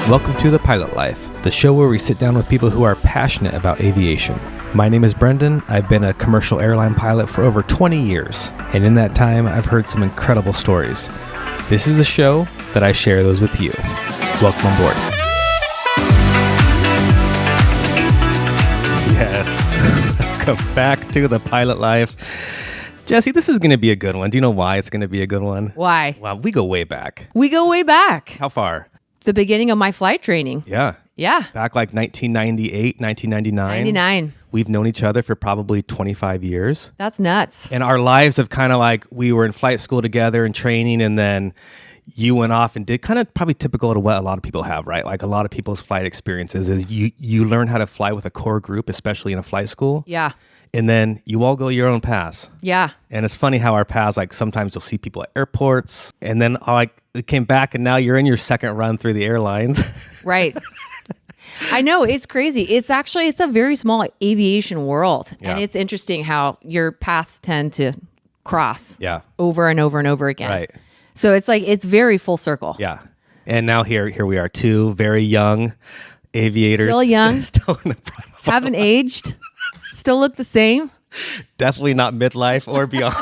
Welcome to The Pilot Life, the show where we sit down with people who are passionate about aviation. My name is Brendan. I've been a commercial airline pilot for over 20 years, and in that time, I've heard some incredible stories. This is the show that I share those with you. Welcome on board. Yes, welcome back to The Pilot Life. Jessie, this is going to be a good one. Do you know why it's going to be a good one? Why? Well, we go way back. We go way back. How far? The beginning of my flight training. Yeah. Back like 1998, 1999. 99. We've known each other for probably 25 years. That's nuts. And our lives have kind of like, we were in flight school together and training, and then you went off and did kind of probably typical to what a lot of people have, right? Like a lot of people's flight experiences is you learn how to fly with a core group, especially in a flight school. Yeah. And then you all go your own paths. Yeah. And it's funny how our paths, like sometimes you'll see people at airports, and then like it came back and now you're in your second run through the airlines. Right. I know, it's crazy. It's a very small aviation world. Yeah. And it's interesting how your paths tend to cross over and over and over again. Right. So it's like, it's very full circle. Yeah. And now here we are, two very young aviators. Still young. Still in the prime of Haven't aged. Still look the same. Definitely not midlife or beyond.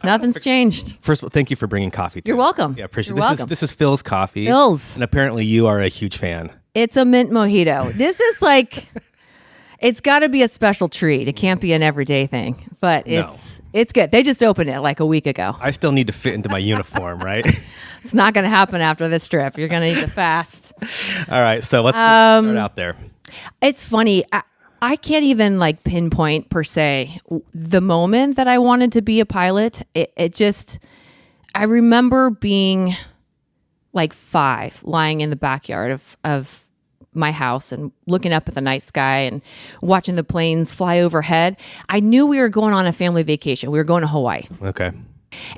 Nothing's changed. First of all, thank you for bringing coffee to You're me. welcome. Yeah, appreciate You're it. welcome. This is Phil's coffee. Phil's. And apparently you are a huge fan. It's a mint mojito. This is like, it's got to be a special treat. It can't be an everyday thing, but it's good. They just opened it like a week ago. I still need to fit into my uniform, right? It's not going to happen after this trip. You're going to need to fast. All right, so let's start out there. It's funny. I can't even like pinpoint per se the moment that I wanted to be a pilot. It just, I remember being like 5, lying in the backyard of my house and looking up at the night sky and watching the planes fly overhead. I knew we were going on a family vacation. We were going to Hawaii. Okay.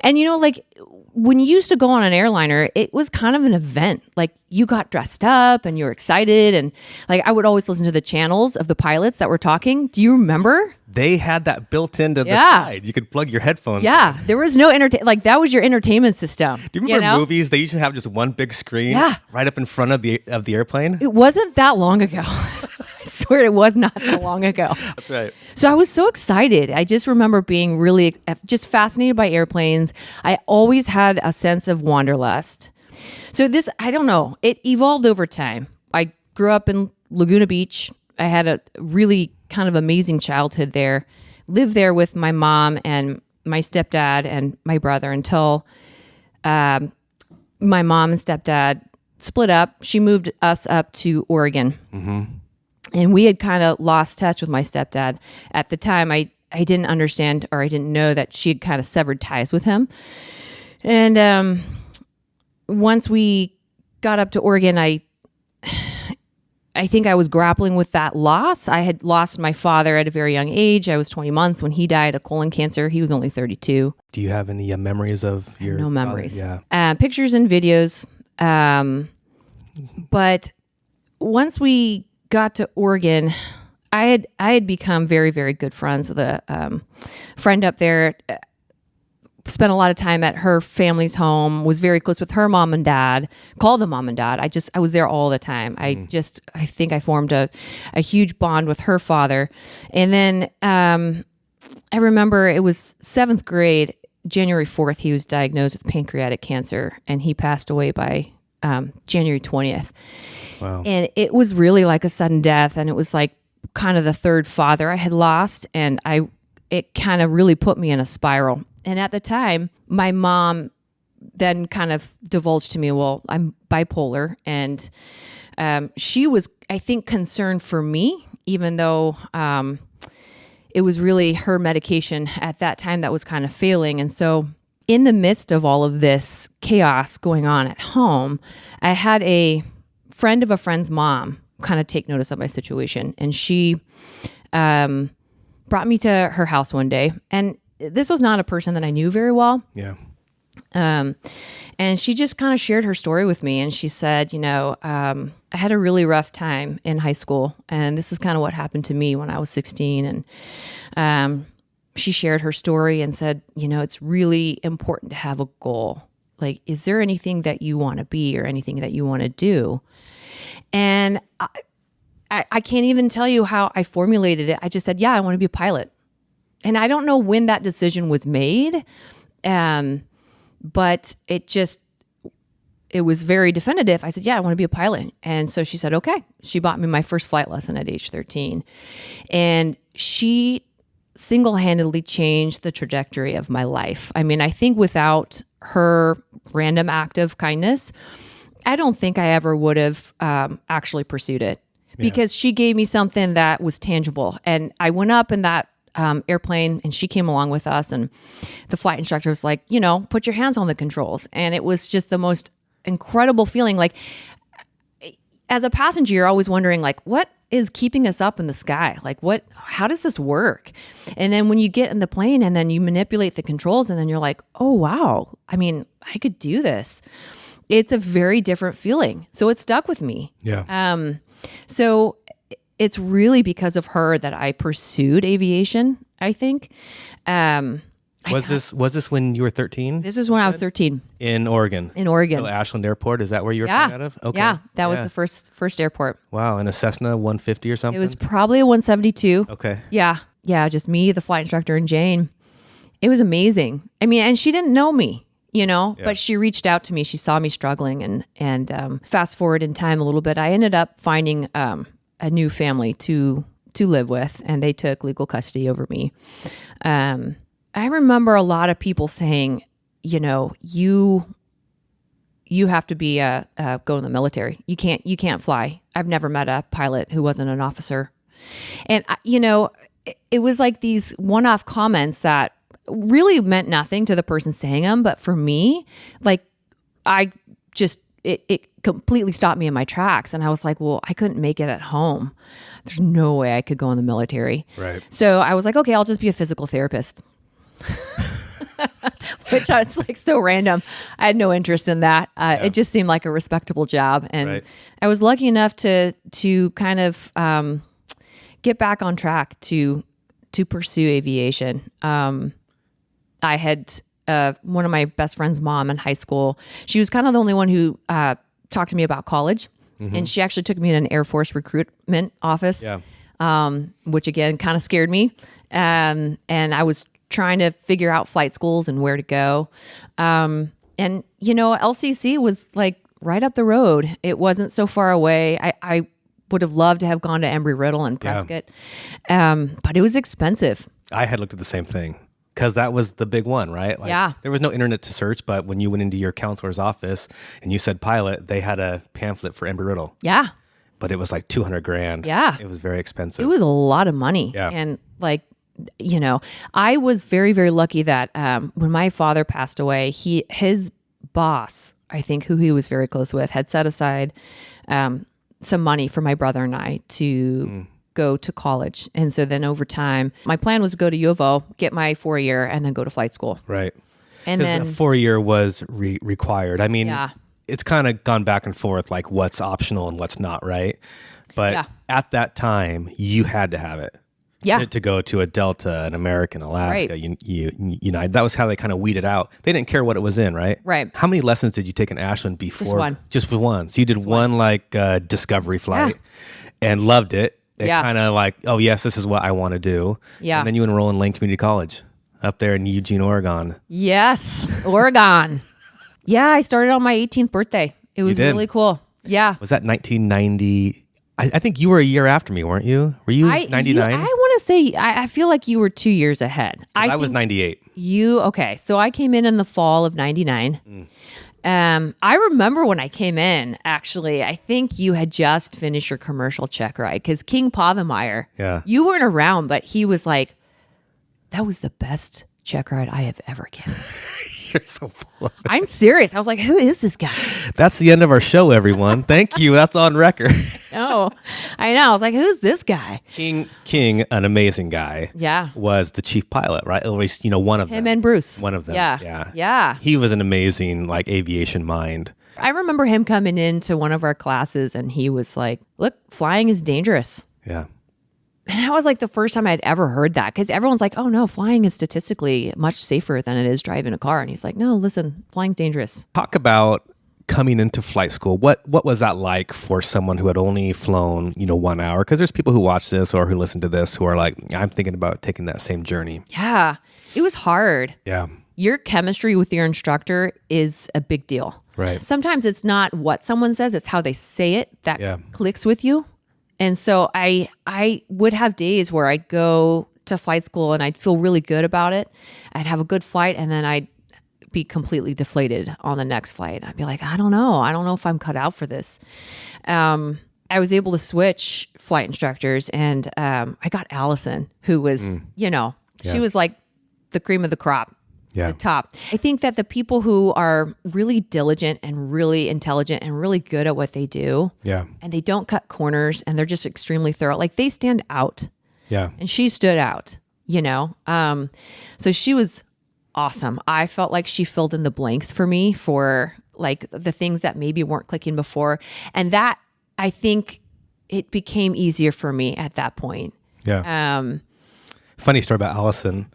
And you know, like when you used to go on an airliner, it was kind of an event. Like you got dressed up and you were excited. And like I would always listen to the channels of the pilots that were talking. Do you remember? They had that built into the side. You could plug your headphones in. There was no like that was your entertainment system. Do you remember movies? They used to have just one big screen right up in front of the airplane. It wasn't that long ago. I swear it was not that long ago. That's right. So I was so excited. I just remember being really just fascinated by airplanes. I always had a sense of wanderlust. So this, I don't know, it evolved over time. I grew up in Laguna Beach. I had a really kind of amazing childhood there. Lived there with my mom and my stepdad and my brother until my mom and stepdad split up. She moved us up to Oregon. Mm-hmm. And we had kind of lost touch with my stepdad. At the time, I didn't understand or I didn't know that she had kind of severed ties with him. And once we got up to Oregon, I think I was grappling with that loss. I had lost my father at a very young age. I was 20 months when he died of colon cancer. He was only 32. Do you have any memories of your No memories. father? Yeah. Pictures and videos. But once we got to Oregon, I had become very, very good friends with a friend up there. Spent a lot of time at her family's home, was very close with her mom and dad, called them mom and dad. I was there all the time. I think I formed a huge bond with her father. And then I remember it was 7th grade, January 4th, he was diagnosed with pancreatic cancer and he passed away by January 20th. Wow. And it was really like a sudden death. And it was like kind of the third father I had lost. And it kind of really put me in a spiral. And at the time, my mom then kind of divulged to me, well, I'm bipolar. And she was, I think, concerned for me, even though it was really her medication at that time that was kind of failing. And so in the midst of all of this chaos going on at home, I had a friend of a friend's mom kind of take notice of my situation. And she brought me to her house one day. And this was not a person that I knew very well. Yeah. And she just kind of shared her story with me. And she said, I had a really rough time in high school. And this is kind of what happened to me when I was 16. And she shared her story and said, it's really important to have a goal. Like, is there anything that you want to be or anything that you want to do? And I can't even tell you how I formulated it. I just said, yeah, I want to be a pilot. And I don't know when that decision was made, but it was very definitive. I said, yeah, I want to be a pilot. And so she said, okay. She bought me my first flight lesson at age 13. And she single-handedly changed the trajectory of my life. I mean, I think without her random act of kindness, I don't think I ever would have actually pursued it, because she gave me something that was tangible. And I went up in that airplane, and she came along with us, and the flight instructor was like, put your hands on the controls. And it was just the most incredible feeling. Like, as a passenger, you're always wondering, like, what is keeping us up in the sky? Like, how does this work? And then when you get in the plane and then you manipulate the controls, and then you're like, oh, wow. I mean, I could do this. It's a very different feeling. So it stuck with me. Yeah. So it's really because of her that I pursued aviation, I think. Was this when you were 13? This is when I was 13. In Oregon? In Oregon. So Ashland Airport, is that where you were flying out of? Okay. Yeah, that was the first airport. Wow, and a Cessna 150 or something? It was probably a 172. Okay. Yeah, just me, the flight instructor, and Jane. It was amazing. I mean, and she didn't know me, but she reached out to me. She saw me struggling, and fast forward in time a little bit, I ended up finding a new family to live with, and they took legal custody over me. I remember a lot of people saying, you have to be go in the military. You can't fly. I've never met a pilot who wasn't an officer. And, it was like these one-off comments that really meant nothing to the person saying them. But for me, like, it completely stopped me in my tracks. And I was like, well, I couldn't make it at home. There's no way I could go in the military. Right. So I was like, okay, I'll just be a physical therapist. Which was like so random. I had no interest in that. It just seemed like a respectable job. And I was lucky enough to kind of get back on track to pursue aviation. I had one of my best friend's mom in high school. She was kind of the only one who talked to me about college. Mm-hmm. And she actually took me to an Air Force recruitment office, which again kind of scared me. And I was trying to figure out flight schools and where to go. And, LCC was like right up the road. It wasn't so far away. I would have loved to have gone to Embry-Riddle and Prescott, but it was expensive. I had looked at the same thing because that was the big one, right? Like, there was no internet to search, but when you went into your counselor's office and you said pilot, they had a pamphlet for Embry-Riddle. Yeah. But it was like $200,000. Yeah. It was very expensive. It was a lot of money. Yeah. And like, I was very, very lucky that when my father passed away, his boss, I think, who he was very close with, had set aside some money for my brother and I to go to college. And so then over time, my plan was to go to U of O, get my 4-year, and then go to flight school. Right. And then a 4-year was required. I mean, it's kind of gone back and forth, like what's optional and what's not, right? But at that time, you had to have it. Yeah. To go to a Delta, an American, Alaska, United. That was how they kind of weeded out. They didn't care what it was in, right? Right. How many lessons did you take in Ashland before? Just one. Just one. So you did one like discovery flight and loved it. And kind of like, oh yes, this is what I want to do. Yeah. And then you enroll in Lane Community College up there in Eugene, Oregon. Yes, Oregon. I started on my 18th birthday. It was really cool. Yeah. Was that 1990? I think you were a year after me, weren't you? Were you 99? I want to say, I feel like you were 2 years ahead. I was 98. Okay. So I came in the fall of 99. I remember when I came in, actually, I think you had just finished your commercial check ride because King Pavemeyer, you weren't around, but he was like, that was the best check ride I have ever given. You're so full of it. I'm serious. I was like, who is this guy? That's the end of our show, everyone. Thank you. That's on record. Oh, I know. I was like, who's this guy? King, an amazing guy. Yeah. Was the chief pilot, right? At least, one of them. Him and Bruce. One of them. Yeah. He was an amazing, like, aviation mind. I remember him coming into one of our classes and he was like, look, flying is dangerous. Yeah. And that was like the first time I'd ever heard that, because everyone's like, oh no, flying is statistically much safer than it is driving a car. And he's like, no, listen, flying's dangerous. Talk about coming into flight school. What was that like for someone who had only flown, 1 hour? Because there's people who watch this or who listen to this who are like, I'm thinking about taking that same journey. Yeah, it was hard. Yeah. Your chemistry with your instructor is a big deal. Right. Sometimes it's not what someone says, it's how they say it that Yeah. clicks with you. And so I would have days where I'd go to flight school and I'd feel really good about it. I'd have a good flight, and then I'd be completely deflated on the next flight. I'd be like, I don't know if I'm cut out for this. I was able to switch flight instructors, and I got Allison, who was, she was like the cream of the crop. Yeah. The top. I think that the people who are really diligent and really intelligent and really good at what they do, Yeah. and they don't cut corners, and they're just extremely thorough, like they stand out. Yeah. And she stood out, so she was awesome. I felt like she filled in the blanks for me for like the things that maybe weren't clicking before. And that, I think it became easier for me at that point. Yeah. Funny story about Allison.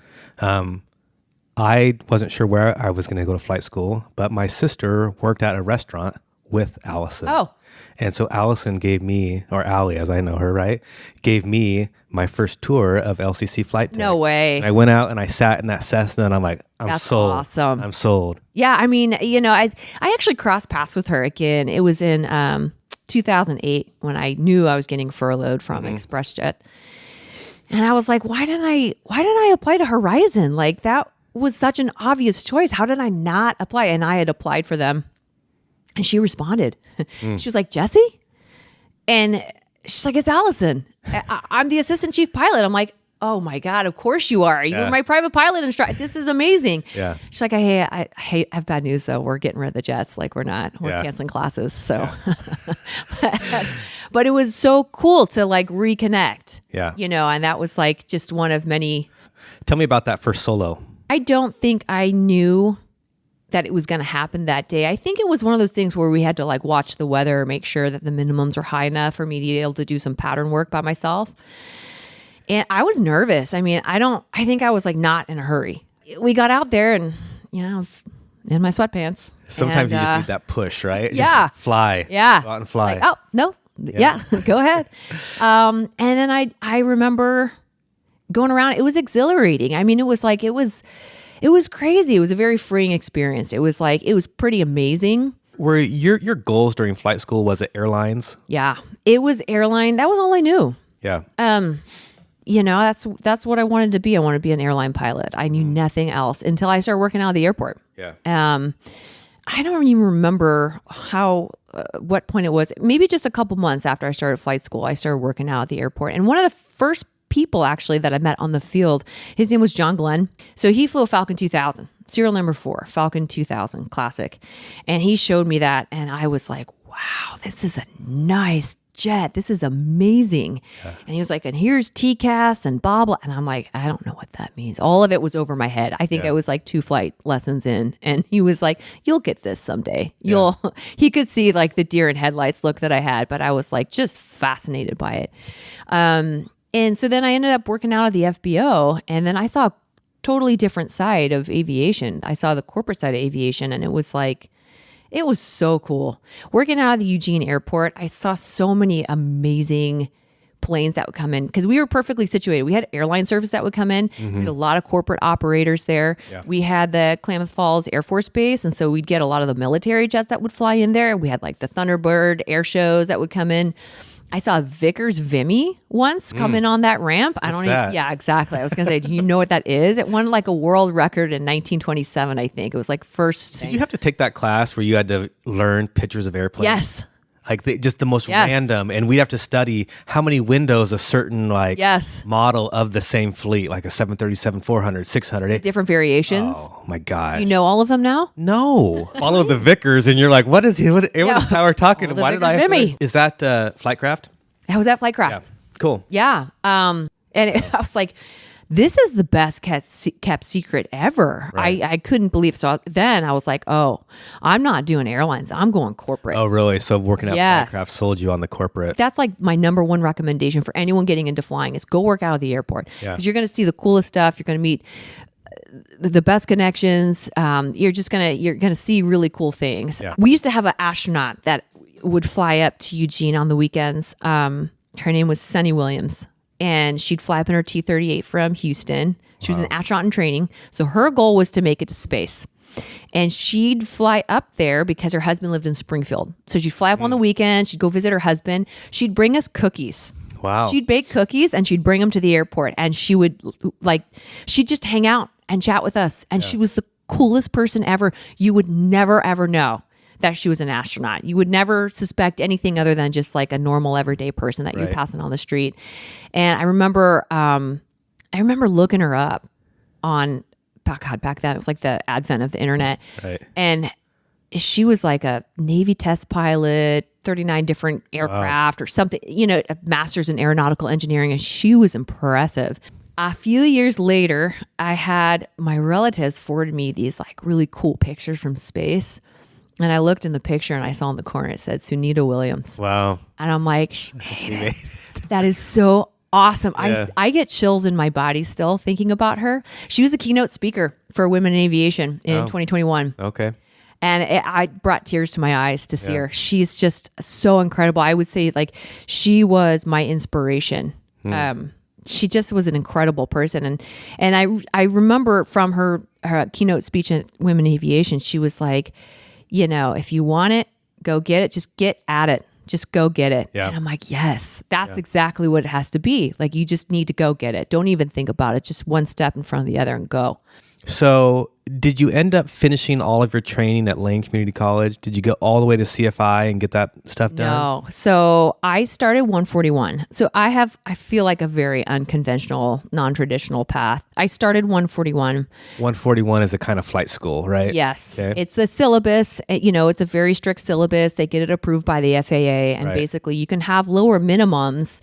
I wasn't sure where I was going to go to flight school, but my sister worked at a restaurant with Allison. Oh. And so Allison gave me, or Allie as I know her, right, gave me my first tour of LCC flight deck. No way. And I went out and I sat in that Cessna, and I'm like, That's sold. awesome. I'm sold. Yeah, I mean, I actually crossed paths with her again. It was in 2008 when I knew I was getting furloughed from ExpressJet. And I was like, why didn't I apply to Horizon? Like, that was such an obvious choice. How did I not apply? And I had applied for them. And she responded. She was like, Jessie? And she's like, it's Allison. I'm the assistant chief pilot. I'm like, oh my God, of course you are. You're my private pilot instructor. This is amazing. Yeah. She's like, I have bad news though. We're getting rid of the jets. Like we're canceling classes. So, but it was so cool to like reconnect. Yeah. And that was like just one of many. Tell me about that first solo. I don't think I knew that it was going to happen that day. I think it was one of those things where we had to like watch the weather, make sure that the minimums were high enough for me to be able to do some pattern work by myself. And I was nervous. I mean, I think I was like not in a hurry. We got out there and, I was in my sweatpants. Sometimes and, you just need that push, right? Yeah. Just fly. Yeah. Go out and fly. Like, oh, no. Yeah, go ahead. And then I remember going around. It was exhilarating. I mean, it was crazy. It was a very freeing experience. It was pretty amazing. Were your goals during flight school, was it airlines? Yeah, it was airline. That was all I knew. Yeah. That's what I wanted to be. I wanted to be an airline pilot. I knew nothing else until I started working out of the airport. Yeah. I don't even remember what point it was. Maybe just a couple months after I started flight school, I started working out at the airport. And one of the first people actually that I met on the field, his name was John Glenn. So he flew a Falcon 2000, serial number 4, Falcon 2000 Classic. And he showed me that. And I was like, wow, this is a nice jet. This is amazing. Yeah. And he was like, and here's TCAS and blah, blah. And I'm like, I don't know what that means. All of it was over my head. I think I was like 2 flight lessons in. And he was like, you'll get this someday. He could see like the deer in headlights look that I had, but I was like just fascinated by it. And so then I ended up working out of the FBO, and then I saw a totally different side of aviation. I saw the corporate side of aviation, and it was so cool. Working out of the Eugene airport, I saw so many amazing planes that would come in because we were perfectly situated. We had airline service that would come in. We had a lot of corporate operators there. Yeah. We had the Klamath Falls Air Force Base, and so we'd get a lot of the military jets that would fly in there. We had like the Thunderbird air shows that would come in. I saw Vickers Vimy once come in on that ramp. Yeah, exactly. I was going to say, do you know what that is? It won like a world record in 1927, I think. It was like first. Did you have to take that class where you had to learn pictures of airplanes? Yes. Like just the most random, and we'd have to study how many windows a certain model of the same fleet, like a 737, 400, 600. Different variations. Oh my God. Do you know all of them now? No. All of the Vickers, and you're like, what is he? What is Tower talking? Why did I have to? Is that Flightcraft? That was at Flightcraft. Yeah. Cool. Yeah. I was like, this is the best kept secret ever. Right. I couldn't believe. So then I was like, oh, I'm not doing airlines. I'm going corporate. Oh, really? So working at Yes. Flycraft sold you on the corporate. That's like my number one recommendation for anyone getting into flying is go work out of the airport. Yeah. Because you're going to see the coolest stuff. You're going to meet the best connections. You're going to see really cool things. Yeah. We used to have an astronaut that would fly up to Eugene on the weekends. Her name was Sunny Williams. And she'd fly up in her T-38 from Houston. She was an astronaut in training. So her goal was to make it to space. And she'd fly up there because her husband lived in Springfield. So she'd fly up on the weekend. She'd go visit her husband. She'd bring us cookies. Wow. She'd bake cookies and she'd bring them to the airport. And she would she'd just hang out and chat with us. And she was the coolest person ever. You would never, ever know that she was an astronaut. You would never suspect anything other than just like a normal everyday person that you're passing on the street. And I remember looking her up on, back then it was like the advent of the internet. Right. And she was like a Navy test pilot, 39 different aircraft or something, a master's in aeronautical engineering. And she was impressive. A few years later, I had my relatives forward me these like really cool pictures from space. And I looked in the picture and I saw in the corner, it said Sunita Williams. Wow. And I'm like, she made it. That is so awesome. Yeah. I get chills in my body still thinking about her. She was a keynote speaker for Women in Aviation in 2021. Okay. And I brought tears to my eyes to see her. She's just so incredible. I would say like she was my inspiration. She just was an incredible person. And I remember from her keynote speech at Women in Aviation, she was like, if you want it, go get it. Just get at it. Just go get it. Yeah. And I'm like, yes, that's exactly what it has to be. Like, you just need to go get it. Don't even think about it. Just one step in front of the other and go. So did you end up finishing all of your training at Lane Community College? Did you go all the way to CFI and get that stuff done? No. So I started 141. So I feel like a very unconventional, non-traditional path. I started 141. 141 is a kind of flight school, right? Yes. Okay. It's a syllabus. It's a very strict syllabus. They get it approved by the FAA. And basically you can have lower minimums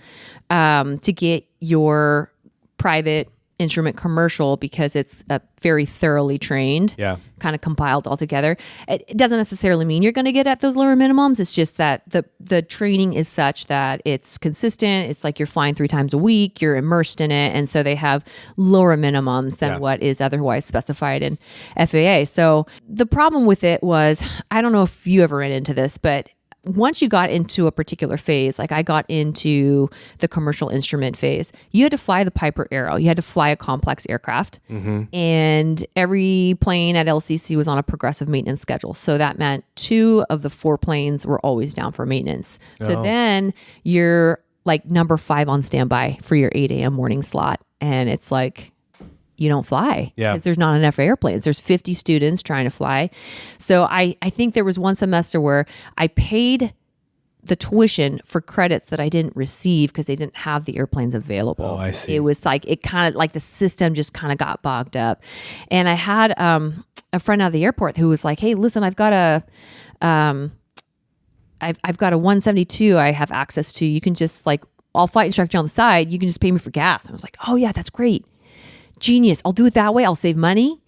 to get your private instrument commercial because it's very thoroughly trained, kind of compiled all together. It doesn't necessarily mean you're going to get at those lower minimums. It's just that the training is such that it's consistent. It's like you're flying 3 times a week, you're immersed in it. And so they have lower minimums than what is otherwise specified in FAA. So the problem with it was, I don't know if you ever ran into this, but once you got into a particular phase, like I got into the commercial instrument phase, you had to fly the Piper Arrow. You had to fly a complex aircraft. And every plane at LCC was on a progressive maintenance schedule. So that meant 2 of the 4 planes were always down for maintenance. So then you're like number 5 on standby for your 8 a.m. morning slot. And it's like, you don't fly because there's not enough airplanes. There's 50 students trying to fly. So I think there was one semester where I paid the tuition for credits that I didn't receive because they didn't have the airplanes available. Oh, I see. It was like, it kind of like the system just kind of got bogged up. And I had a friend out of the airport who was like, hey, listen, I've got a 172 I have access to. You can just like, I'll flight instruct you on the side. You can just pay me for gas. And I was like, oh yeah, that's great. Genius. I'll do it that way. I'll save money.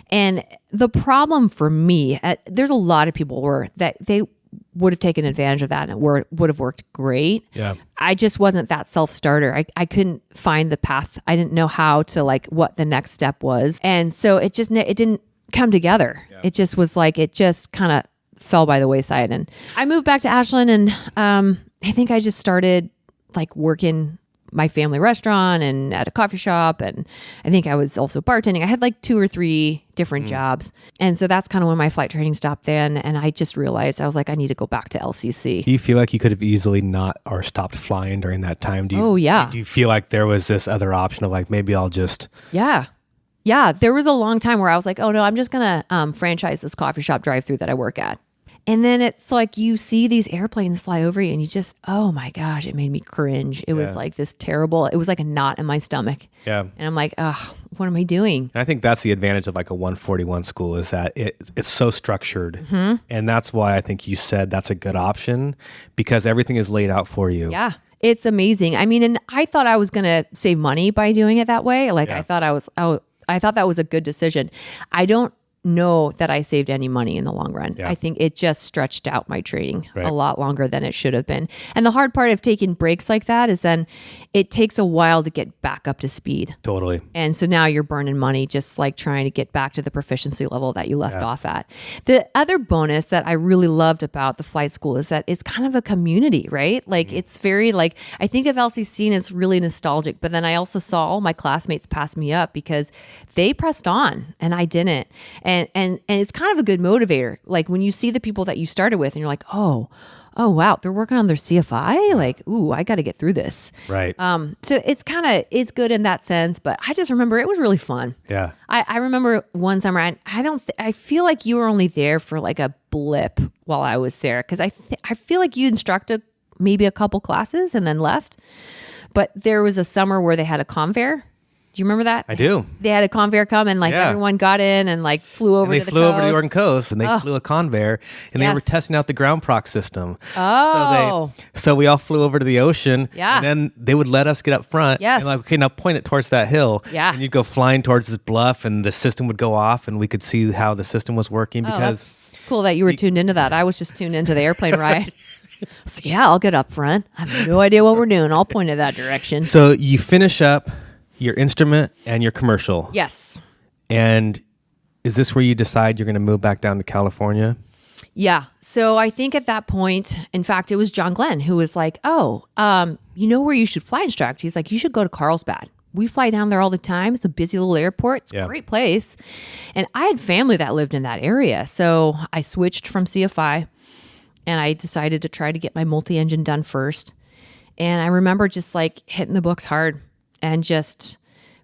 And the problem for me, there's a lot of people that they would have taken advantage of that and would have worked great. Yeah. I just wasn't that self-starter. I couldn't find the path. I didn't know how to like what the next step was. And so it didn't come together. Yeah. It just was like, it just kind of fell by the wayside. And I moved back to Ashland and I think I just started like working my family restaurant and at a coffee shop. And I think I was also bartending. I had like 2 or 3 different jobs. And so that's kind of when my flight training stopped then. And I just realized, I was like, I need to go back to LCC. Do you feel like you could have easily not or stopped flying during that time? Do you feel like there was this other option of like, maybe I'll just... Yeah. There was a long time where I was like, oh no, I'm just going to franchise this coffee shop drive-through that I work at. And then it's like you see these airplanes fly over you and you just, oh my gosh, it made me cringe. It was like this terrible, it was like a knot in my stomach. Yeah. And I'm like, oh, what am I doing? And I think that's the advantage of like a 141 school is that it's so structured. And that's why I think you said that's a good option because everything is laid out for you. Yeah. It's amazing. I mean, and I thought I was going to save money by doing it that way. Like I thought I thought that was a good decision. I don't know that I saved any money in the long run. I think it just stretched out my training a lot longer than it should have been. And the hard part of taking breaks like that is then it takes a while to get back up to speed. Totally. And so now you're burning money just like trying to get back to the proficiency level that you left off at. The other bonus that I really loved about the flight school is that it's kind of a community, right? Like it's very like, I think of LCC and it's really nostalgic, but then I also saw all my classmates pass me up because they pressed on and I didn't. And it's kind of a good motivator. Like when you see the people that you started with and you're like, oh wow, they're working on their CFI. Like, ooh, I got to get through this. Right. So it's good in that sense, but I just remember it was really fun. Yeah. I remember one summer, I feel like you were only there for like a blip while I was there. Cause I feel like you instructed maybe a couple classes and then left, but there was a summer where they had a confair. Do you remember that? I do. They had a conveyor come and everyone got in and flew over to the coast. They flew over to the Oregon coast and they flew a conveyor and they were testing out the ground proc system. Oh. So we all flew over to the ocean and then they would let us get up front. Yes. And okay, now point it towards that hill. Yeah. And you'd go flying towards this bluff and the system would go off and we could see how the system was working because... That's cool that you were tuned into that. I was just tuned into the airplane ride. So I'll get up front. I have no idea what we're doing. I'll point in that direction. So you finish up your instrument and your commercial. Yes. And is this where you decide you're going to move back down to California? Yeah. So I think at that point, in fact, it was John Glenn who was like, you know where you should fly instruct? He's like, you should go to Carlsbad. We fly down there all the time. It's a busy little airport. It's a great place. And I had family that lived in that area. So I switched from CFI and I decided to try to get my multi-engine done first. And I remember just hitting the books hard and just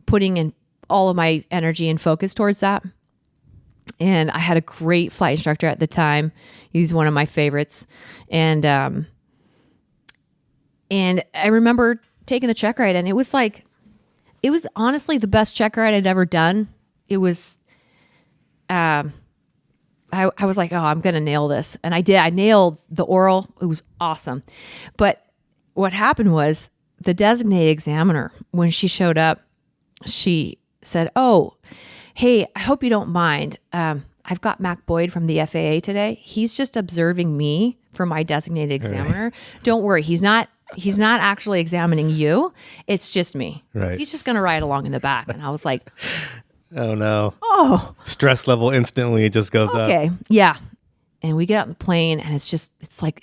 putting in all of my energy and focus towards that. And I had a great flight instructor at the time. He's one of my favorites. And I remember taking the check ride and it was honestly the best check ride I'd ever done. It was, I was like, oh, I'm going to nail this. And I did. I nailed the oral. It was awesome. But what happened was, the designated examiner, when she showed up, she said, oh, hey, I hope you don't mind. I've got Mac Boyd from the FAA today. He's just observing me for my designated examiner. Don't worry. He's not actually examining you. It's just me. Right. He's just going to ride along in the back. And I was like, oh no. Oh. Stress level instantly just goes up. Okay. Yeah. And we get out in the plane and it's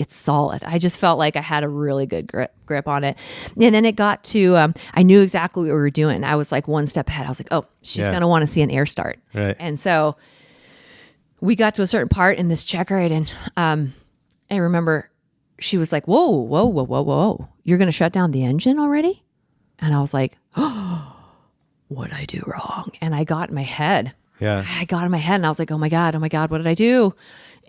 solid. I just felt like I had a really good grip on it. And then it got to, I knew exactly what we were doing. I was like one step ahead. I was like, oh, she's going to want to see an air start. Right. And so we got to a certain part in this check ride and I remember she was like, whoa. You're going to shut down the engine already? And I was like, oh, what'd I do wrong? And I got in my head. Yeah. I got in my head and I was like, oh my God, what did I do?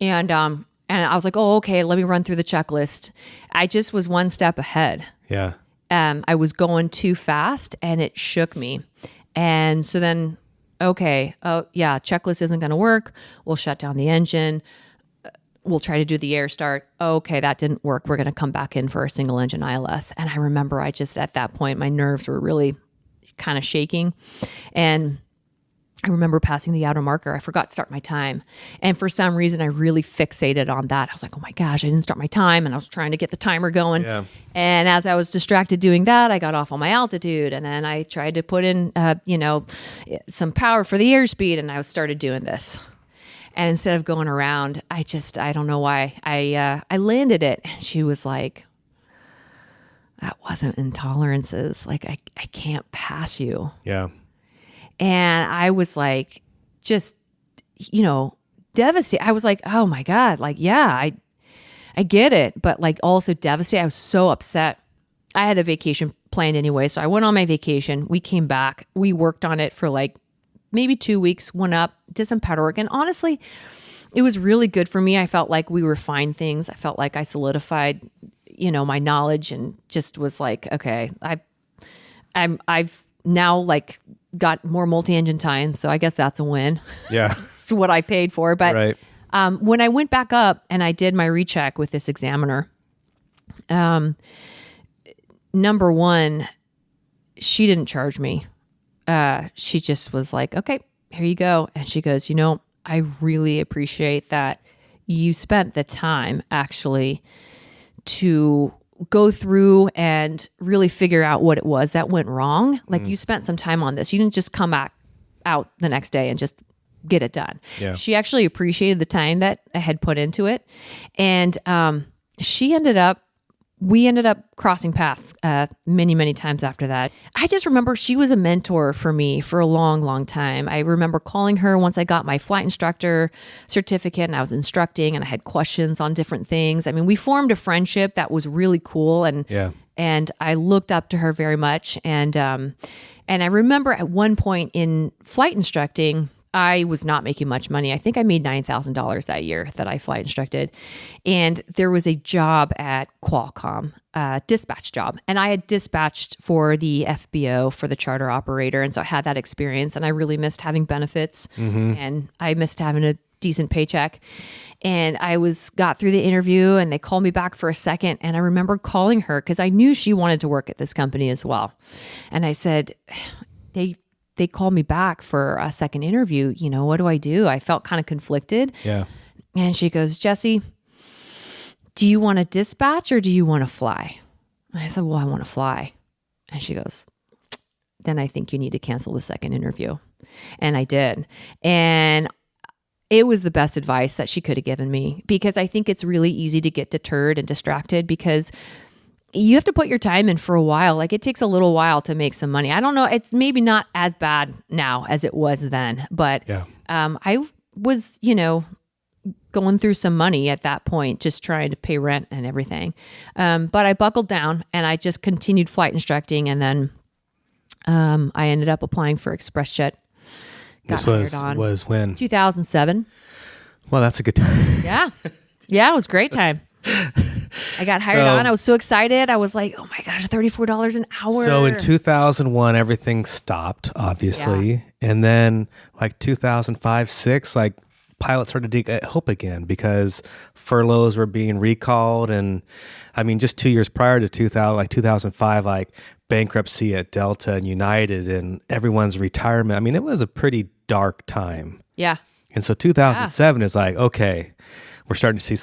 And I was like, oh, okay, let me run through the checklist. I just was one step ahead. Yeah. I was going too fast and it shook me. And so then, okay, oh yeah, checklist isn't going to work. We'll shut down the engine. We'll try to do the air start. Okay, that didn't work. We're going to come back in for a single engine ILS. And I remember at that point, my nerves were really kind of shaking. And I remember passing the outer marker. I forgot to start my time. And for some reason, I really fixated on that. I was like, oh my gosh, I didn't start my time. And I was trying to get the timer going. Yeah. And as I was distracted doing that, I got off on my altitude. And then I tried to put in, some power for the airspeed. And I started doing this. And instead of going around, I don't know why, I landed it. And she was like, that wasn't intolerances. Like, I can't pass you. Yeah. And I was like, just, devastated. I was like, oh my God, I get it. But also devastated. I was so upset. I had a vacation planned anyway. So I went on my vacation. We came back. We worked on it for maybe 2 weeks, went up, did some powder work. And honestly, it was really good for me. I felt like we refined things. I felt like I solidified, my knowledge and just was like, okay, I've now got more multi-engine time. So I guess that's a win. Yeah. It's what I paid for. But right. When I went back up and I did my recheck with this examiner, number one, she didn't charge me. She just was like, okay, here you go. And she goes, I really appreciate that you spent the time actually to go through and really figure out what it was that went wrong. Like you spent some time on this. You didn't just come back out the next day and just get it done. Yeah. She actually appreciated the time that I had put into it. And we ended up crossing paths many, many times after that. I just remember she was a mentor for me for a long, long time. I remember calling her once I got my flight instructor certificate and I was instructing and I had questions on different things. I mean, we formed a friendship that was really cool, and I looked up to her very much. And I remember at one point in flight instructing, I was not making much money. I think I made $9,000 that year that I flight instructed. And there was a job at Qualcomm, dispatch job. And I had dispatched for the FBO, for the charter operator. And so I had that experience, and I really missed having benefits, and I missed having a decent paycheck. And I got through the interview and they called me back for a second. And I remember calling her because I knew she wanted to work at this company as well. And I said, they called me back for a second interview. What do I do? I felt kind of conflicted. Yeah. And she goes, Jessie, do you want to dispatch or do you want to fly? And I said, well, I want to fly. And she goes, then I think you need to cancel the second interview. And I did. And it was the best advice that she could have given me, because I think it's really easy to get deterred and distracted because you have to put your time in for a while. Like it takes a little while to make some money. I don't know. It's maybe not as bad now as it was then, but I was, going through some money at that point, just trying to pay rent and everything. But I buckled down and I just continued flight instructing. And then I ended up applying for ExpressJet. This was when? 2007. Well, that's a good time. Yeah. Yeah, it was a great time. I got hired on. I was so excited. I was like, oh my gosh, $34 an hour. So in 2001, everything stopped, obviously. Yeah. And then like 2005, 6, like pilots started to get hope again because furloughs were being recalled. And I mean, just 2 years prior to 2005, like bankruptcy at Delta and United and everyone's retirement. I mean, it was a pretty dark time. Yeah. And so 2007 is like, okay, we're starting to see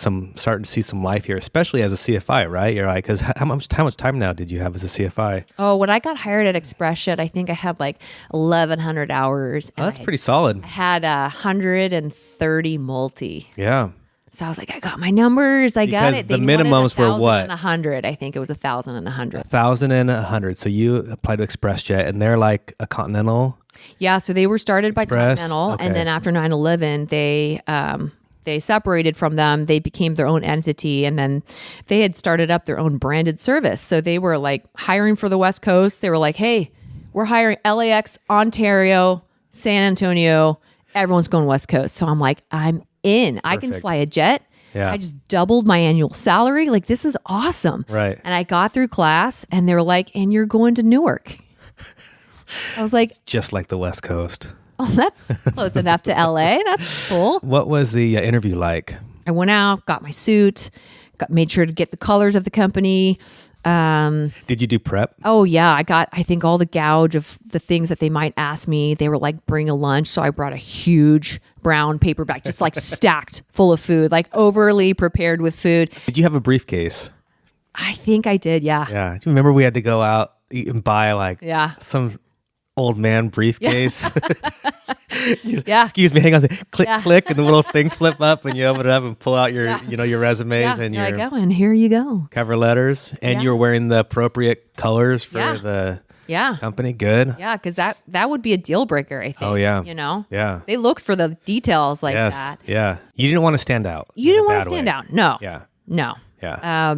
some life here, especially as a CFI, right? You're like, because how much time now did you have as a CFI? Oh, when I got hired at ExpressJet, I think I had like 1,100 hours. Oh, that's pretty solid. I had 130 multi. Yeah. So I was like, I got my numbers. I got it. The minimums were what? 100. I think it was 1,000 and 100. 1,000 and 100. So you applied to ExpressJet, and they're like a Continental. Yeah. So they were started by Express? Continental, Okay. and then after 9/11, they separated from them. They became their own entity, and then they had started up their own branded service. So they were like hiring for the West Coast. They were like, hey, we're hiring LAX, Ontario, San Antonio. Everyone's going West Coast. So I'm like, I'm in. I can fly a jet. Yeah. I just doubled my annual salary. Like, this is awesome. Right. And I got through class and they were like, and you're going to Newark. I was like, Just like the West Coast. oh, that's close enough to LA. That's cool. What was the interview like? I went out, got my suit, made sure to get the colors of the company. Did you do prep? Oh yeah, I think all the gouge of the things that they might ask me. They were like, bring a lunch. So I brought a huge brown paper bag, just like stacked full of food, like overly prepared with food. Did you have a briefcase? I think I did. Yeah. Yeah. Do you remember we had to go out and buy like some old man briefcase? Yeah. Excuse me, hang on a second. Click, Yeah. click, and the little things flip up and you open it up and pull out your, your resumes and your like, oh, and here you go. cover letters. And Yeah. you were wearing the appropriate colors for Yeah. the Yeah. company. Good. Yeah, because that would be a deal breaker, I think. Oh, yeah. You know? Yeah. They looked for the details like Yes. that. Yeah. You didn't want to stand out. You didn't in a want to bad stand way. out. No. Yeah. No. Yeah.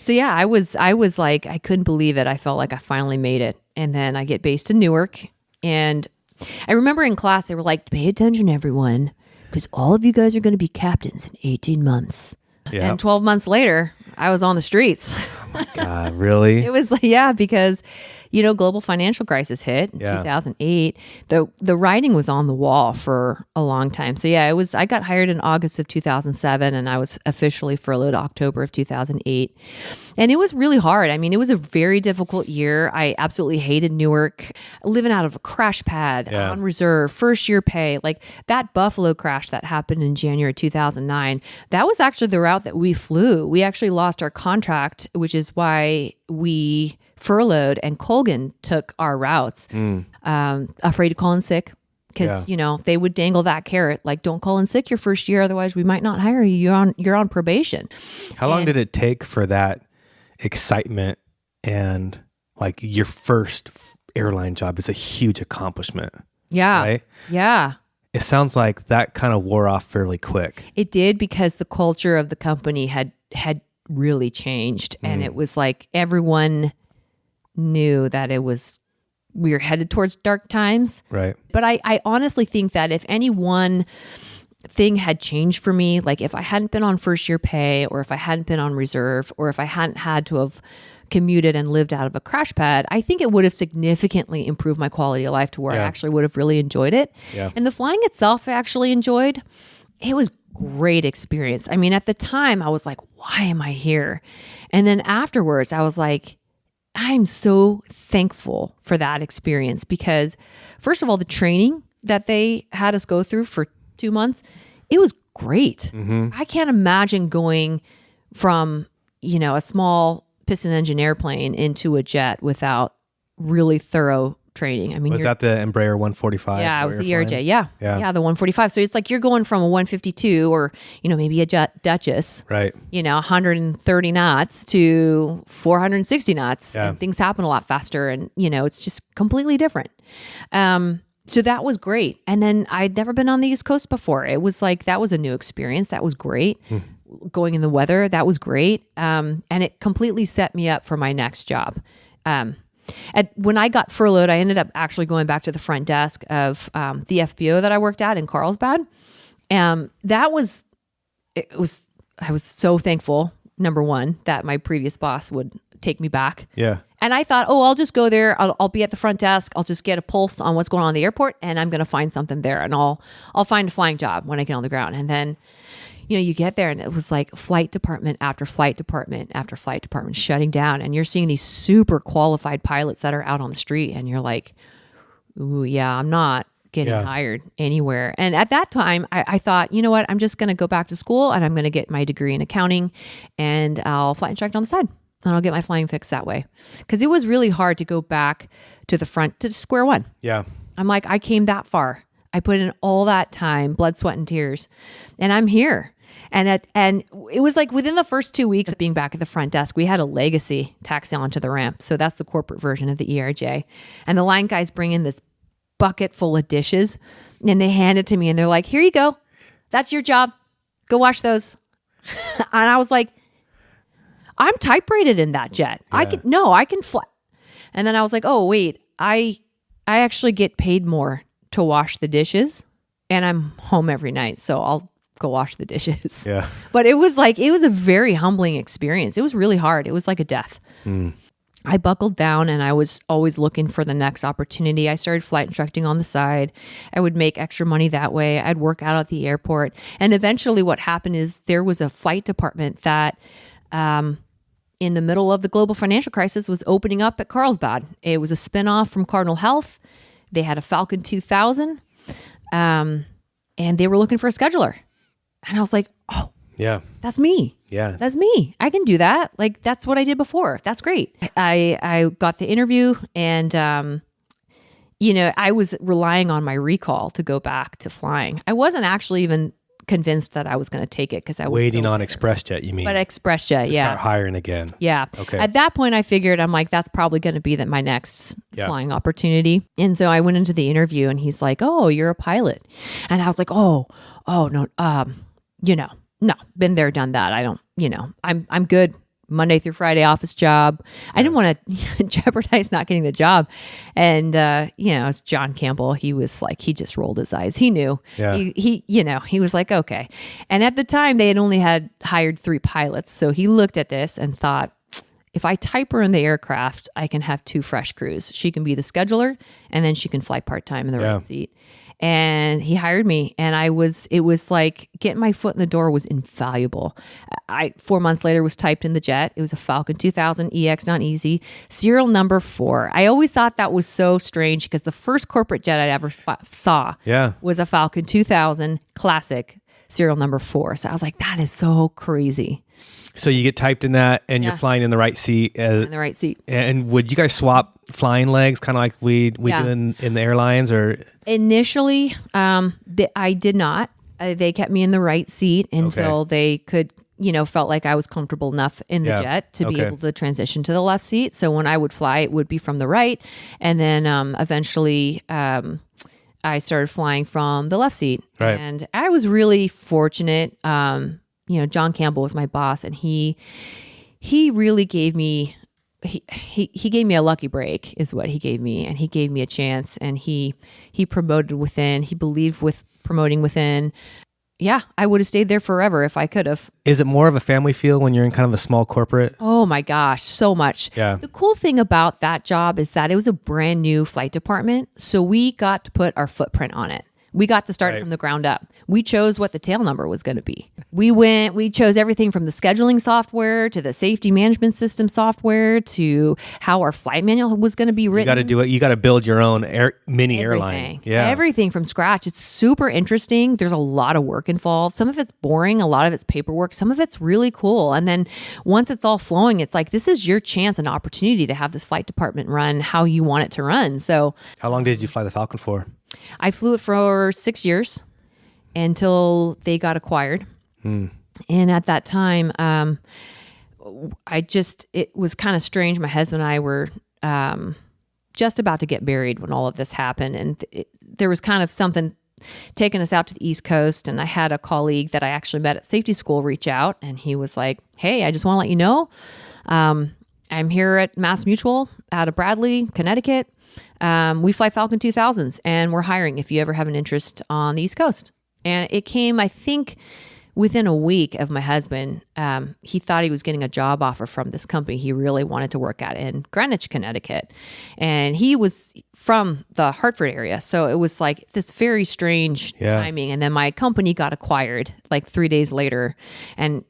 So yeah, I was like, I couldn't believe it. I felt like I finally made it. And then I get based in Newark. And I remember in class, they were like, pay attention, everyone, because all of you guys are going to be captains in 18 months. Yeah. And 12 months later, I was on the streets. God, really? It was like, yeah, because, global financial crisis hit in Yeah. 2008. The writing was on the wall for a long time. So yeah, I got hired in August of 2007 and I was officially furloughed October of 2008. And it was really hard. I mean, it was a very difficult year. I absolutely hated Newark, living out of a crash pad on reserve, first year pay. Like that Buffalo crash that happened in January 2009, that was actually the route that we flew. We actually lost our contract, which is why we furloughed and Colgan took our routes. Afraid to call in sick. Because they would dangle that carrot, like don't call in sick your first year, otherwise we might not hire you. You're on probation. How long did it take for that excitement and like your first airline job is a huge accomplishment? Yeah, right? Yeah. It sounds like that kind of wore off fairly quick. It did, because the culture of the company had really changed, and it was like everyone knew that we were headed towards dark times. Right. But I honestly think that if any one thing had changed for me, like if I hadn't been on first year pay, or if I hadn't been on reserve, or if I hadn't had to have commuted and lived out of a crash pad, I think it would have significantly improved my quality of life to where I actually would have really enjoyed it. Yeah. And the flying itself I actually enjoyed. It was great experience. I mean, at the time I was like, why am I here? And then afterwards I was like, I'm so thankful for that experience, because first of all, the training that they had us go through for 2 months, it was great. I can't imagine going from, a small piston engine airplane into a jet without really thorough training. I mean, was that the Embraer 145? Yeah, it was the ERJ. Yeah, the 145. So it's like you're going from a 152 or, maybe a jet Duchess, right? 130 knots to 460 knots, Yeah. and things happen a lot faster, and it's just completely different. So that was great. And then I'd never been on the East Coast before. It was like, that was a new experience. That was great. Going in the weather, that was great. And it completely set me up for my next job. When I got furloughed, I ended up actually going back to the front desk of the FBO that I worked at in Carlsbad. I was so thankful, number one, that my previous boss would take me back. Yeah. And I thought, I'll just go there. I'll be at the front desk. I'll just get a pulse on what's going on in the airport, and I'm going to find something there, and I'll find a flying job when I get on the ground. And then, you get there, and it was like flight department after flight department after flight department shutting down, and you're seeing these super qualified pilots that are out on the street, and you're like, ooh, yeah, I'm not getting hired anywhere. And at that time, I thought, you know what, I'm just going to go back to school, and I'm going to get my degree in accounting, and I'll flight instruct on the side. And I'll get my flying fix that way. Because it was really hard to go back to the front, to square one. Yeah. I'm like, I came that far. I put in all that time, blood, sweat, and tears, and I'm here. And it was like within the first 2 weeks of being back at the front desk, we had a legacy taxi onto the ramp. So that's the corporate version of the ERJ. And the line guys bring in this bucket full of dishes, and they hand it to me, and they're like, here you go. That's your job. Go wash those. And I was like, I'm type rated in that jet. Yeah. I can fly. And then I was like, oh wait, I actually get paid more to wash the dishes, and I'm home every night, so I'll go wash the dishes. Yeah. But it was a very humbling experience. It was really hard. It was like a death. I buckled down, and I was always looking for the next opportunity. I started flight instructing on the side. I would make extra money that way. I'd work out at the airport. And eventually what happened is there was a flight department that, in the middle of the global financial crisis, was opening up at Carlsbad. It was a spinoff from Cardinal Health. They had a Falcon 2000, and they were looking for a scheduler. And I was like, oh, yeah, that's me. Yeah. That's me. I can do that. Like, that's what I did before. That's great. I got the interview, and, I was relying on my recall to go back to flying. I wasn't actually even convinced that I was going to take it, because I was waiting on ExpressJet, you mean? But ExpressJet, yeah. Start hiring again. Yeah. Okay. At that point, I figured, I'm like, that's probably going to be my next flying opportunity. And so I went into the interview, and he's like, oh, you're a pilot. And I was like, oh, no, no, been there, done that. I don't, I'm good. Monday through Friday office job. I didn't want to jeopardize not getting the job. And, it's John Campbell. He was like, he just rolled his eyes. He knew. Yeah. He was like, okay. And at the time they had only hired 3 pilots. So he looked at this and thought, if I type her in the aircraft, I can have 2 fresh crews. She can be the scheduler, and then she can fly part-time in the right seat. And he hired me, and it was like getting my foot in the door was invaluable. 4 months later was typed in the jet. It was a Falcon 2000 EX non-easy, serial number 4. I always thought that was so strange because the first corporate jet I ever saw was a Falcon 2000 classic, serial number 4. So I was like, that is so crazy. So you get typed in that, and you're flying in the right seat. In the right seat. And would you guys swap flying legs, kind of like we do in the airlines? Or initially, I did not. They kept me in the right seat until they could, felt like I was comfortable enough in the jet to be able to transition to the left seat. So when I would fly, it would be from the right, and then eventually. I started flying from the left seat, and I was really fortunate. John Campbell was my boss, and he really gave me he gave me a lucky break is what he gave me, and he gave me a chance, and he promoted within. He believed with promoting within. Yeah, I would have stayed there forever if I could have. Is it more of a family feel when you're in kind of a small corporate? Oh my gosh, so much. Yeah. The cool thing about that job is that it was a brand new flight department, so we got to put our footprint on it. We got to start from the ground up. We chose what the tail number was going to be. We chose everything from the scheduling software to the safety management system software to how our flight manual was going to be written. You got to do it. You got to build your own mini airline. Yeah. Everything from scratch. It's super interesting. There's a lot of work involved. Some of it's boring. A lot of it's paperwork. Some of it's really cool. And then once it's all flowing, it's like, this is your chance and opportunity to have this flight department run how you want it to run. So how long did you fly the Falcon for? I flew it for 6 years until they got acquired. And at that time, it was kind of strange. My husband and I were just about to get married when all of this happened. And there was kind of something taking us out to the East Coast. And I had a colleague that I actually met at safety school reach out. And he was like, hey, I just want to let you know, I'm here at Mass Mutual out of Bradley, Connecticut. We fly Falcon 2000s, and we're hiring if you ever have an interest on the East Coast. And it came, I think, within a week of my husband. He thought he was getting a job offer from this company he really wanted to work at in Greenwich, Connecticut. And he was from the Hartford area. So it was like this very strange timing. And then my company got acquired like 3 days later. And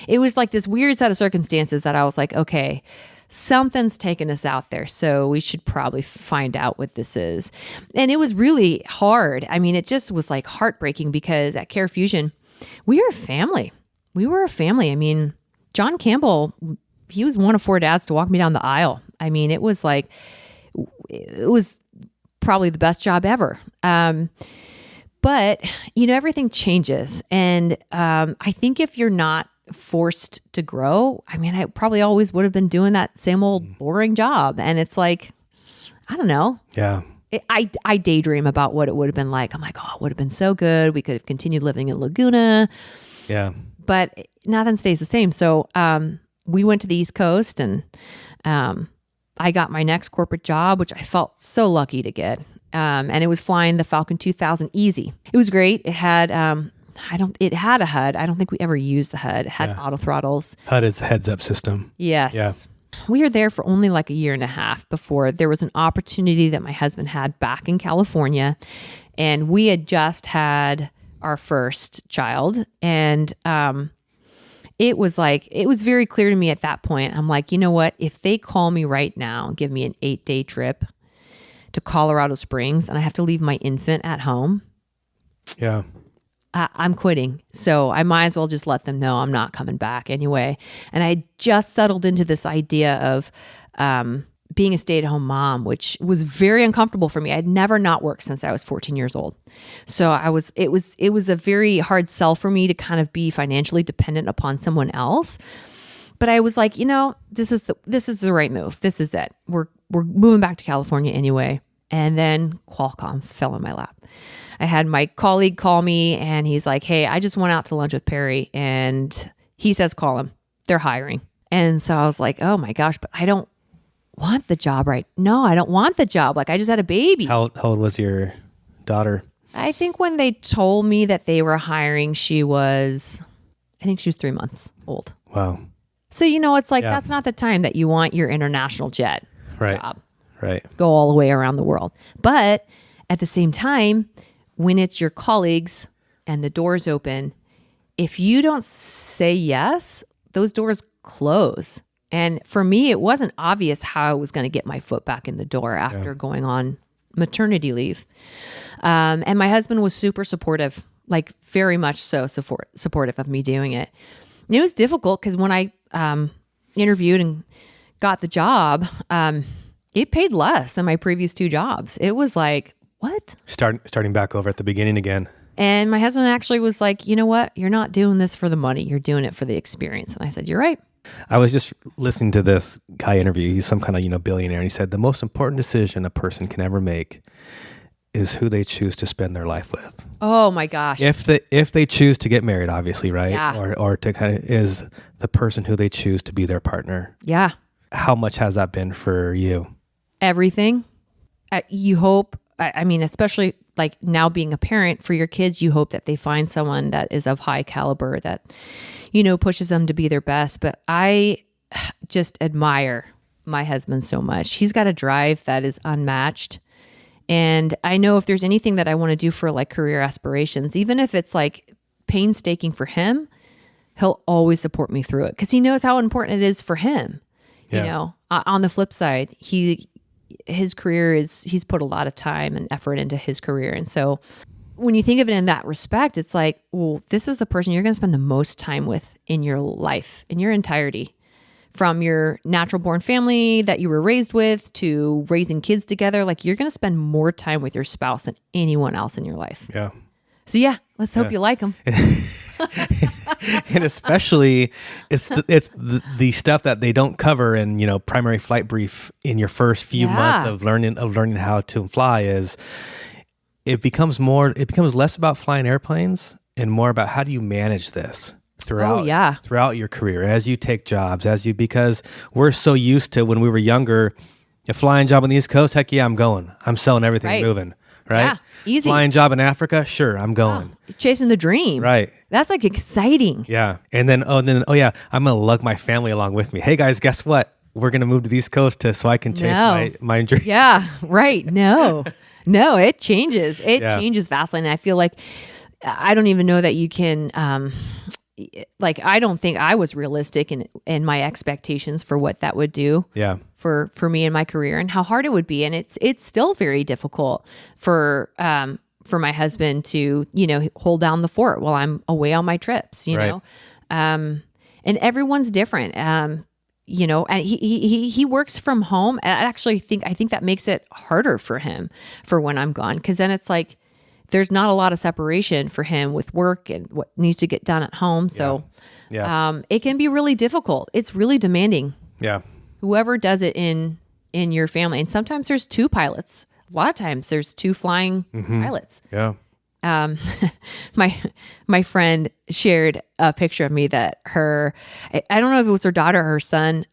it was like this weird set of circumstances that I was like, okay, something's taken us out there, so we should probably find out what this is. And it was really hard. I mean, it just was like heartbreaking because at Care Fusion, we were a family. I mean, John Campbell, he was one of 4 dads to walk me down the aisle. I mean, it was probably the best job ever. But, everything changes. And I think if you're not forced to grow, I mean, I probably always would have been doing that same old boring job. And it's like, I don't know. Yeah. I daydream about what it would have been like. I'm like, oh, it would have been so good. We could have continued living in Laguna. Yeah. But nothing stays the same. So we went to the East Coast, and I got my next corporate job, which I felt so lucky to get. And it was flying the Falcon 2000 Easy. It was great. It had it had a HUD. I don't think we ever used the HUD. It had auto throttles. HUD is a heads-up system. Yes. Yeah. We were there for only like a year and a half before there was an opportunity that my husband had back in California. And we had just had our first child. And it was very clear to me at that point. I'm like, you know what? If they call me right now and give me an 8-day trip to Colorado Springs and I have to leave my infant at home. Yeah. I'm quitting. So I might as well just let them know I'm not coming back anyway. And I just settled into this idea of being a stay-at-home mom, which was very uncomfortable for me. I'd never not worked since I was 14 years old. So it was a very hard sell for me to kind of be financially dependent upon someone else. But I was like, this is the right move. This is it. We're moving back to California anyway. And then Qualcomm fell in my lap. I had my colleague call me, and he's like, hey, I just went out to lunch with Perry, and he says, call him. They're hiring. And so I was like, oh my gosh, but I don't want the job No, I don't want the job. Like, I just had a baby. How old was your daughter? I think when they told me that they were hiring, I think she was 3 months old. Wow. So, it's like, Yeah. that's not the time that you want your international jet Right. job. Right. Go all the way around the world. But at the same time, when it's your colleagues and the doors open, if you don't say yes, those doors close. And for me, it wasn't obvious how I was going to get my foot back in the door after going on maternity leave. And my husband was super supportive, like very much so supportive of me doing it. And it was difficult because when I interviewed and got the job, it paid less than my previous 2 jobs. It was like, what? Starting back over at the beginning again. And my husband actually was like, you know what? You're not doing this for the money. You're doing it for the experience. And I said, you're right. I was just listening to this guy interview. He's some kind of, billionaire. And he said the most important decision a person can ever make is who they choose to spend their life with. Oh my gosh. If they choose to get married, obviously, right? Yeah. Or to kind of is the person who they choose to be their partner. Yeah. How much has that been for you? Everything. You hope, I mean, especially like now being a parent for your kids, you hope that they find someone that is of high caliber that, pushes them to be their best. But I just admire my husband so much. He's got a drive that is unmatched. And I know if there's anything that I want to do for like career aspirations, even if it's like painstaking for him, he'll always support me through it because he knows how important it is for him. Yeah. On the flip side, his career he's put a lot of time and effort into his career. And so when you think of it in that respect, it's like, well, this is the person you're going to spend the most time with in your life, in your entirety. From your natural born family that you were raised with to raising kids together, like you're going to spend more time with your spouse than anyone else in your life. Yeah. So let's hope you like them. And especially it's the stuff that they don't cover in, primary flight brief in your first few months of learning how to fly is it becomes less about flying airplanes and more about how do you manage this throughout your career as you take jobs, because we're so used to when we were younger, a flying job on the East Coast, heck yeah, I'm going. I'm selling everything, moving, right? Yeah, easy. Flying job in Africa, sure, I'm going. Chasing the dream. Right. That's like exciting. Yeah. And then, I'm going to lug my family along with me. Hey guys, guess what? We're going to move to the East Coast so I can chase my dream. Yeah, right. No, it changes. It changes vastly. And I feel like I don't even know that you can, I don't think I was realistic in my expectations for what that would do for me in my career and how hard it would be. And it's still very difficult for my husband to, hold down the fort while I'm away on my trips, know? And everyone's different. And he works from home. And I think that makes it harder for him for when I'm gone. 'Cause then it's like, there's not a lot of separation for him with work and what needs to get done at home. So it can be really difficult. It's really demanding. Yeah. Whoever does it in your family. And sometimes there's 2 pilots. A lot of times there's 2 flying pilots. Yeah. My friend shared a picture of me that I don't know if it was her daughter or her son,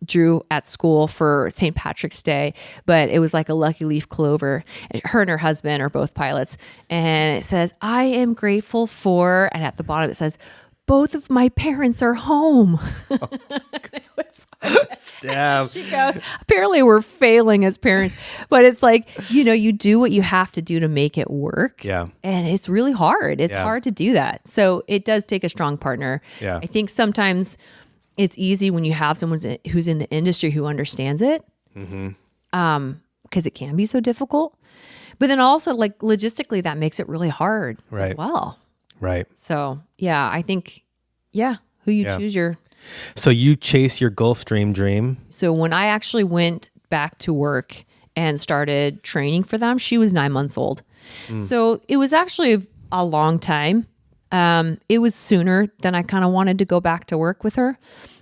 drew at school for St. Patrick's Day, but it was like a lucky leaf clover. Her and her husband are both pilots. And it says, I am grateful for, and at the bottom it says, both of my parents are home. Stab. She goes, apparently we're failing as parents, but it's like, you do what you have to do to make it work. Yeah. And it's really hard. It's hard to do that. So it does take a strong partner. Yeah. I think sometimes it's easy when you have someone who's in the industry who understands it. Because it can be so difficult. But then also like logistically, that makes it really hard as well. Right. So I think, who you choose So you chase your Gulfstream dream. So when I actually went back to work and started training for them, she was 9 months old. So it was actually a long time. It was sooner than I kind of wanted to go back to work with her.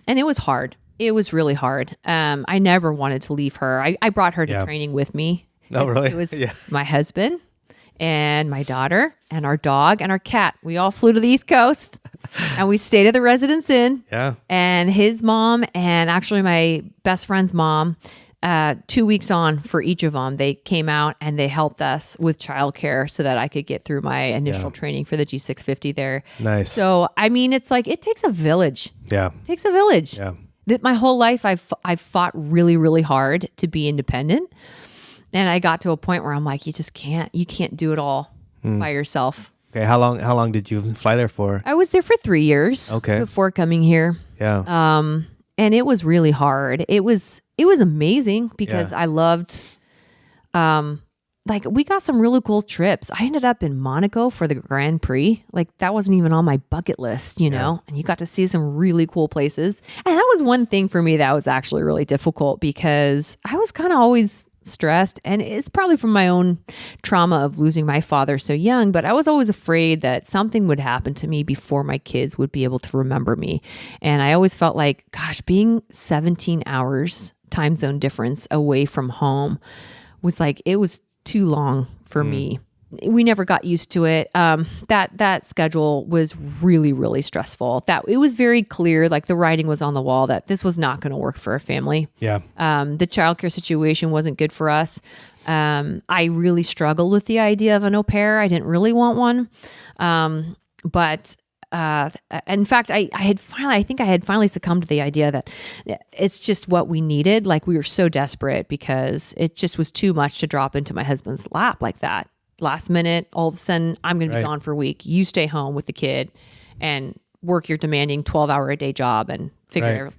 And it was hard. It was really hard. I never wanted to leave her. I brought her to training with me. Oh, really? It was my husband and my daughter and our dog and our cat. We all flew to the East Coast and we stayed at the Residence Inn. Yeah. And his mom and actually my best friend's mom, 2 weeks on for each of them, they came out and they helped us with childcare so that I could get through my initial training for the G650 there. Nice. So, I mean, it's like, it takes a village. Yeah. It takes a village. Yeah. That my whole life I've fought really, really hard to be independent. And I got to a point where I'm like, you can't do it all by yourself. Okay. How long did you fly there for? I was there for 3 years before coming here. Yeah. And it was really hard. It was amazing because I loved, we got some really cool trips. I ended up in Monaco for the Grand Prix. Like that wasn't even on my bucket list, you know, and you got to see some really cool places. And that was one thing for me that was actually really difficult because I was kind of always stressed, and it's probably from my own trauma of losing my father so young, but I was always afraid that something would happen to me before my kids would be able to remember me. And I always felt like, gosh, being 17 hours time zone difference away from home was like, it was too long for me. We never got used to it. That schedule was really, really stressful. That it was very clear, like the writing was on the wall that this was not going to work for a family. Yeah. The childcare situation wasn't good for us. I really struggled with the idea of an au pair. I didn't really want one. But in fact, I think I had finally succumbed to the idea that it's just what we needed. Like we were so desperate because it just was too much to drop into my husband's lap like that. Last minute, all of a sudden, I'm going to be gone for a week. You stay home with the kid and work your demanding 12-hour a day job and figure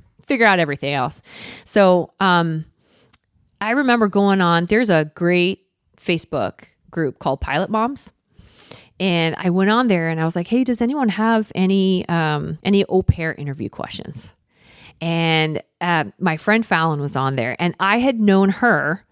out everything else. So I remember going on, there's a great Facebook group called Pilot Moms. And I went on there and I was like, hey, does anyone have any au pair interview questions? And my friend Fallon was on there, and I had known her.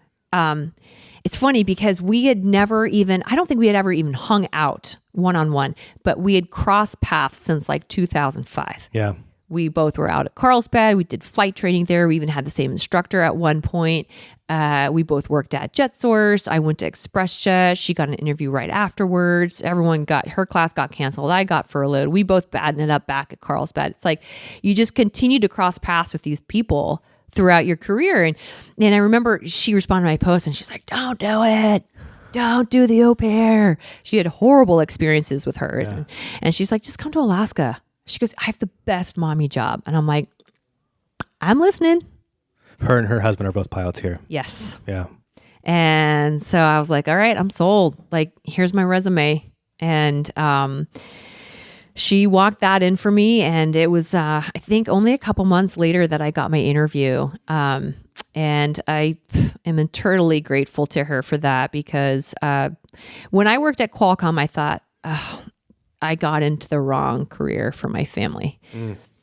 It's funny because we had never even, I don't think we had ever even hung out one-on-one, but we had crossed paths since like 2005. Yeah. We both were out at Carlsbad. We did flight training there. We even had the same instructor at one point. We both worked at JetSource. I went to ExpressJet. She got an interview right afterwards. Her class got canceled. I got furloughed. We both ended up back at Carlsbad. It's like you just continue to cross paths with these people throughout your career. And I remember she responded to my post and she's like, don't do it. Don't do the au pair. She had horrible experiences with hers. Yeah. And she's like, just come to Alaska. She goes, I have the best mommy job. And I'm like, I'm listening. Her and her husband are both pilots here. Yes. Yeah. And so I was like, all right, I'm sold. Like, here's my resume. And she walked that in for me. And it was, I think, only a couple months later that I got my interview. And I am eternally grateful to her for that because when I worked at Qualcomm, I thought, oh, I got into the wrong career for my family.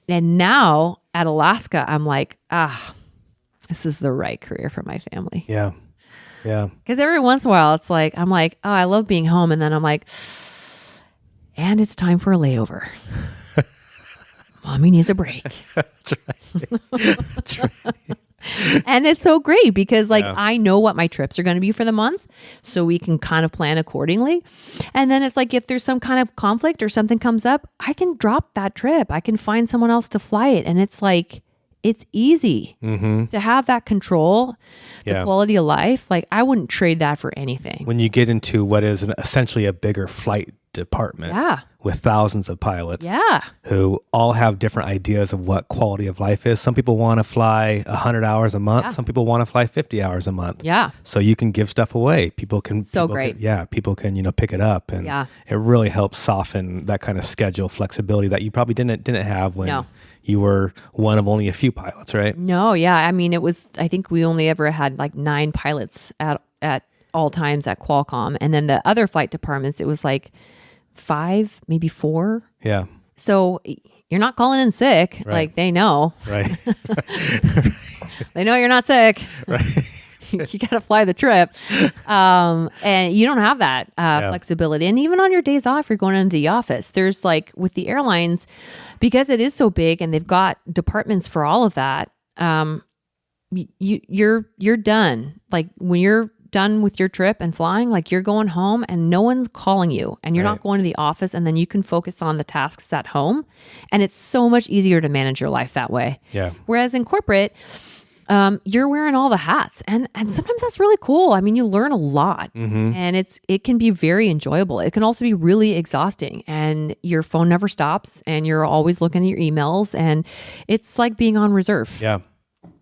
And now at Alaska, I'm like, this is the right career for my family. Yeah. Yeah. Because every once in a while, it's like, I'm like, oh, I love being home. And then I'm like, and it's time for a layover. Mommy needs a break. That's right. That's right. And it's so great because I know what my trips are going to be for the month, so we can kind of plan accordingly. And then it's like, if there's some kind of conflict or something comes up, I can drop that trip. I can find someone else to fly it. And it's like, it's easy to have that control, the quality of life. Like I wouldn't trade that for anything. When you get into what is essentially a bigger flight department with thousands of pilots who all have different ideas of what quality of life is. Some people want to fly 100 hours a month. Some people want to fly 50 hours a month. So you can give stuff away. People can people can pick it up, and it really helps soften that kind of schedule flexibility that you probably didn't have when you were one of only a few pilots, right? No, I mean, I think we only ever had like 9 pilots at all times at Qualcomm, and then the other flight departments, it was like 5, maybe 4. Yeah. So you're not calling in sick. Right. Like they know. Right. They know you're not sick. Right. You got to fly the trip. And you don't have that flexibility. And even on your days off, you're going into the office. There's like with the airlines, because it is so big and they've got departments for all of that. You're done. Like when you're done with your trip and flying, like you're going home and no one's calling you and you're not going to the office, and then you can focus on the tasks at home. And it's so much easier to manage your life that way. Yeah. Whereas in corporate, you're wearing all the hats, and sometimes that's really cool. I mean, you learn a lot, and it can be very enjoyable. It can also be really exhausting, and your phone never stops, and you're always looking at your emails, and it's like being on reserve. Yeah.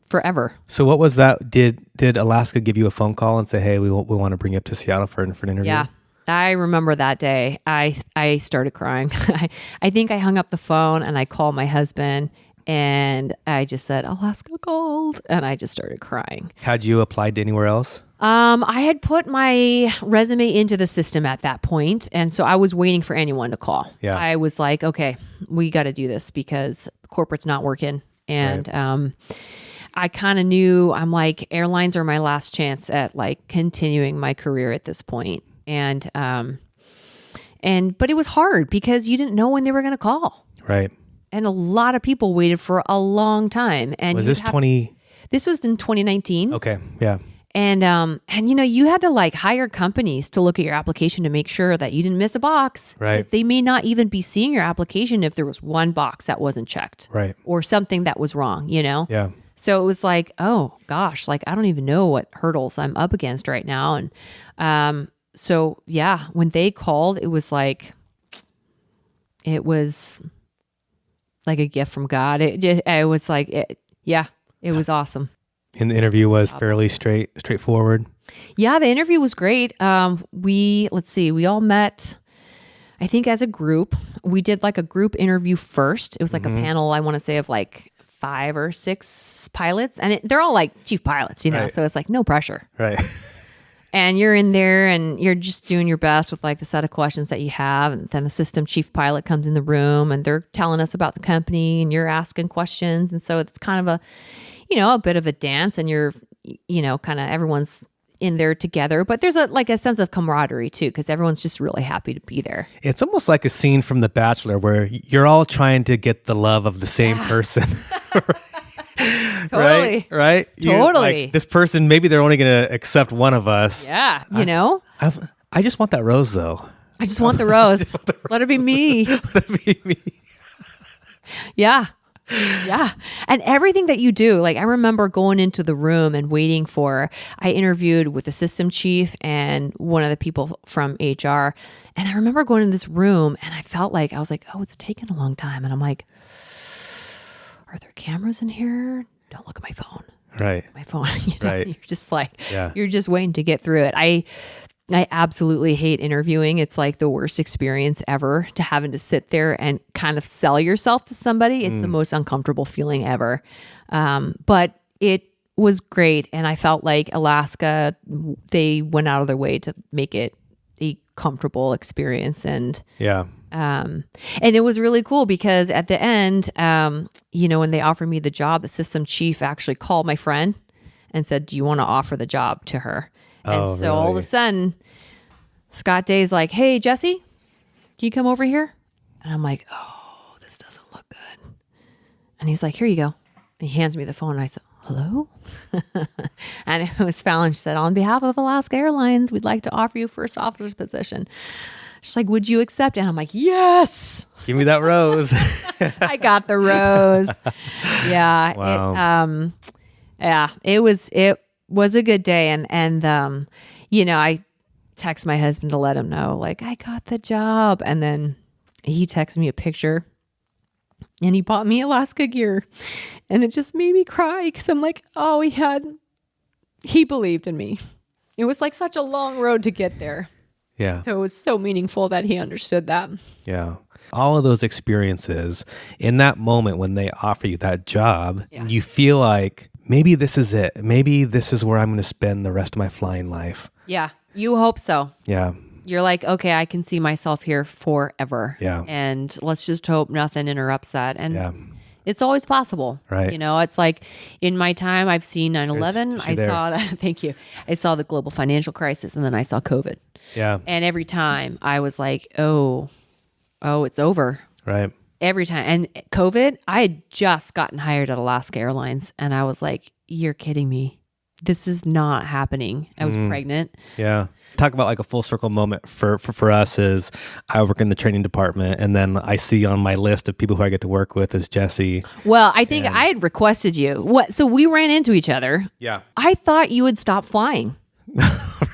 Forever. So what was that? Did Alaska give you a phone call and say, hey, we want to bring you up to Seattle for an interview? Yeah. I remember that day. I started crying. I think I hung up the phone and I called my husband and I just said, Alaska called, and I just started crying. Had you applied to anywhere else? I had put my resume into the system at that point, and so I was waiting for anyone to call. Yeah. I was like, okay, we got to do this because corporate's not working. And I kind of knew, I'm like, airlines are my last chance at like continuing my career at this point. But it was hard because you didn't know when they were going to call. Right. And a lot of people waited for a long time. And was this 20? This was in 2019. Okay. Yeah. And you had to like hire companies to look at your application to make sure that you didn't miss a box. Right. They may not even be seeing your application if there was one box that wasn't checked. Right. Or something that was wrong, Yeah. So it was like, oh gosh, like I don't even know what hurdles I'm up against right now. And so yeah, when they called, it was like a gift from God. It was like, it was awesome. And the interview was fairly straightforward. Yeah, the interview was great. We all met, I think as a group. We did like a group interview first. It was like a panel, I want to say, of like 5 or 6 pilots. And they're all like chief pilots, Right. So it's like no pressure. Right. And you're in there and you're just doing your best with like the set of questions that you have. And then the system chief pilot comes in the room and they're telling us about the company and you're asking questions. And so it's kind of a bit of a dance and you're, kind of everyone's in there together. But there's a sense of camaraderie too, because everyone's just really happy to be there. It's almost like a scene from The Bachelor where you're all trying to get the love of the same person. Totally. Right? Totally. Like, this person, maybe they're only going to accept one of us. Yeah. I just want that rose though. I just want the rose. Let it be me. Let it be me. Yeah. Yeah. And everything that you do, like I remember going into the room and I interviewed with the system chief and one of the people from HR. And I remember going in this room and I was like, oh, it's taken a long time. And I'm like, are there cameras in here? Don't look at my phone. Right. My phone. Right. You're just like, Yeah. You're just waiting to get through it. I absolutely hate interviewing. It's like the worst experience ever to having to sit there and kind of sell yourself to somebody. It's the most uncomfortable feeling ever. But it was great. And I felt like Alaska, they went out of their way to make it a comfortable experience. And Yeah. and it was really cool because at the end, when they offered me the job, the system chief actually called my friend and said, do you want to offer the job to her? And so all of a sudden, Scott Day's like, hey, Jessie, can you come over here? And I'm like, oh, this doesn't look good. And he's like, here you go. And he hands me the phone. And I said, hello? And it was Fallon. She said, on behalf of Alaska Airlines, we'd like to offer you first officer's position. She's like, would you accept it? And I'm like, yes. Give me that rose. I got the rose. Yeah. Wow. It was a good day. And I text my husband to let him know, like, I got the job. And then he texted me a picture and he bought me Alaska gear. And it just made me cry because I'm like, oh, he believed in me. It was like such a long road to get there. Yeah. So it was so meaningful that he understood that. Yeah. All of those experiences in that moment when they offer you that job, you feel like maybe this is it. Maybe this is where I'm going to spend the rest of my flying life. Yeah. You hope so. Yeah. You're like, okay, I can see myself here forever. Yeah. And let's just hope nothing interrupts that. And it's always possible. Right. It's like in my time, I've seen 9/11. I there. saw that. Thank you. I saw the global financial crisis and then I saw COVID. Yeah. And every time I was like, oh, it's over. Right. Every time. And COVID, I had just gotten hired at Alaska Airlines and I was like, you're kidding me. this is not happening. I was pregnant. Yeah. Talk about like a full circle moment for us is I work in the training department, and then I see on my list of people who I get to work with is Jessie. Well, I think I had requested you. So we ran into each other. Yeah. I thought you would stop flying.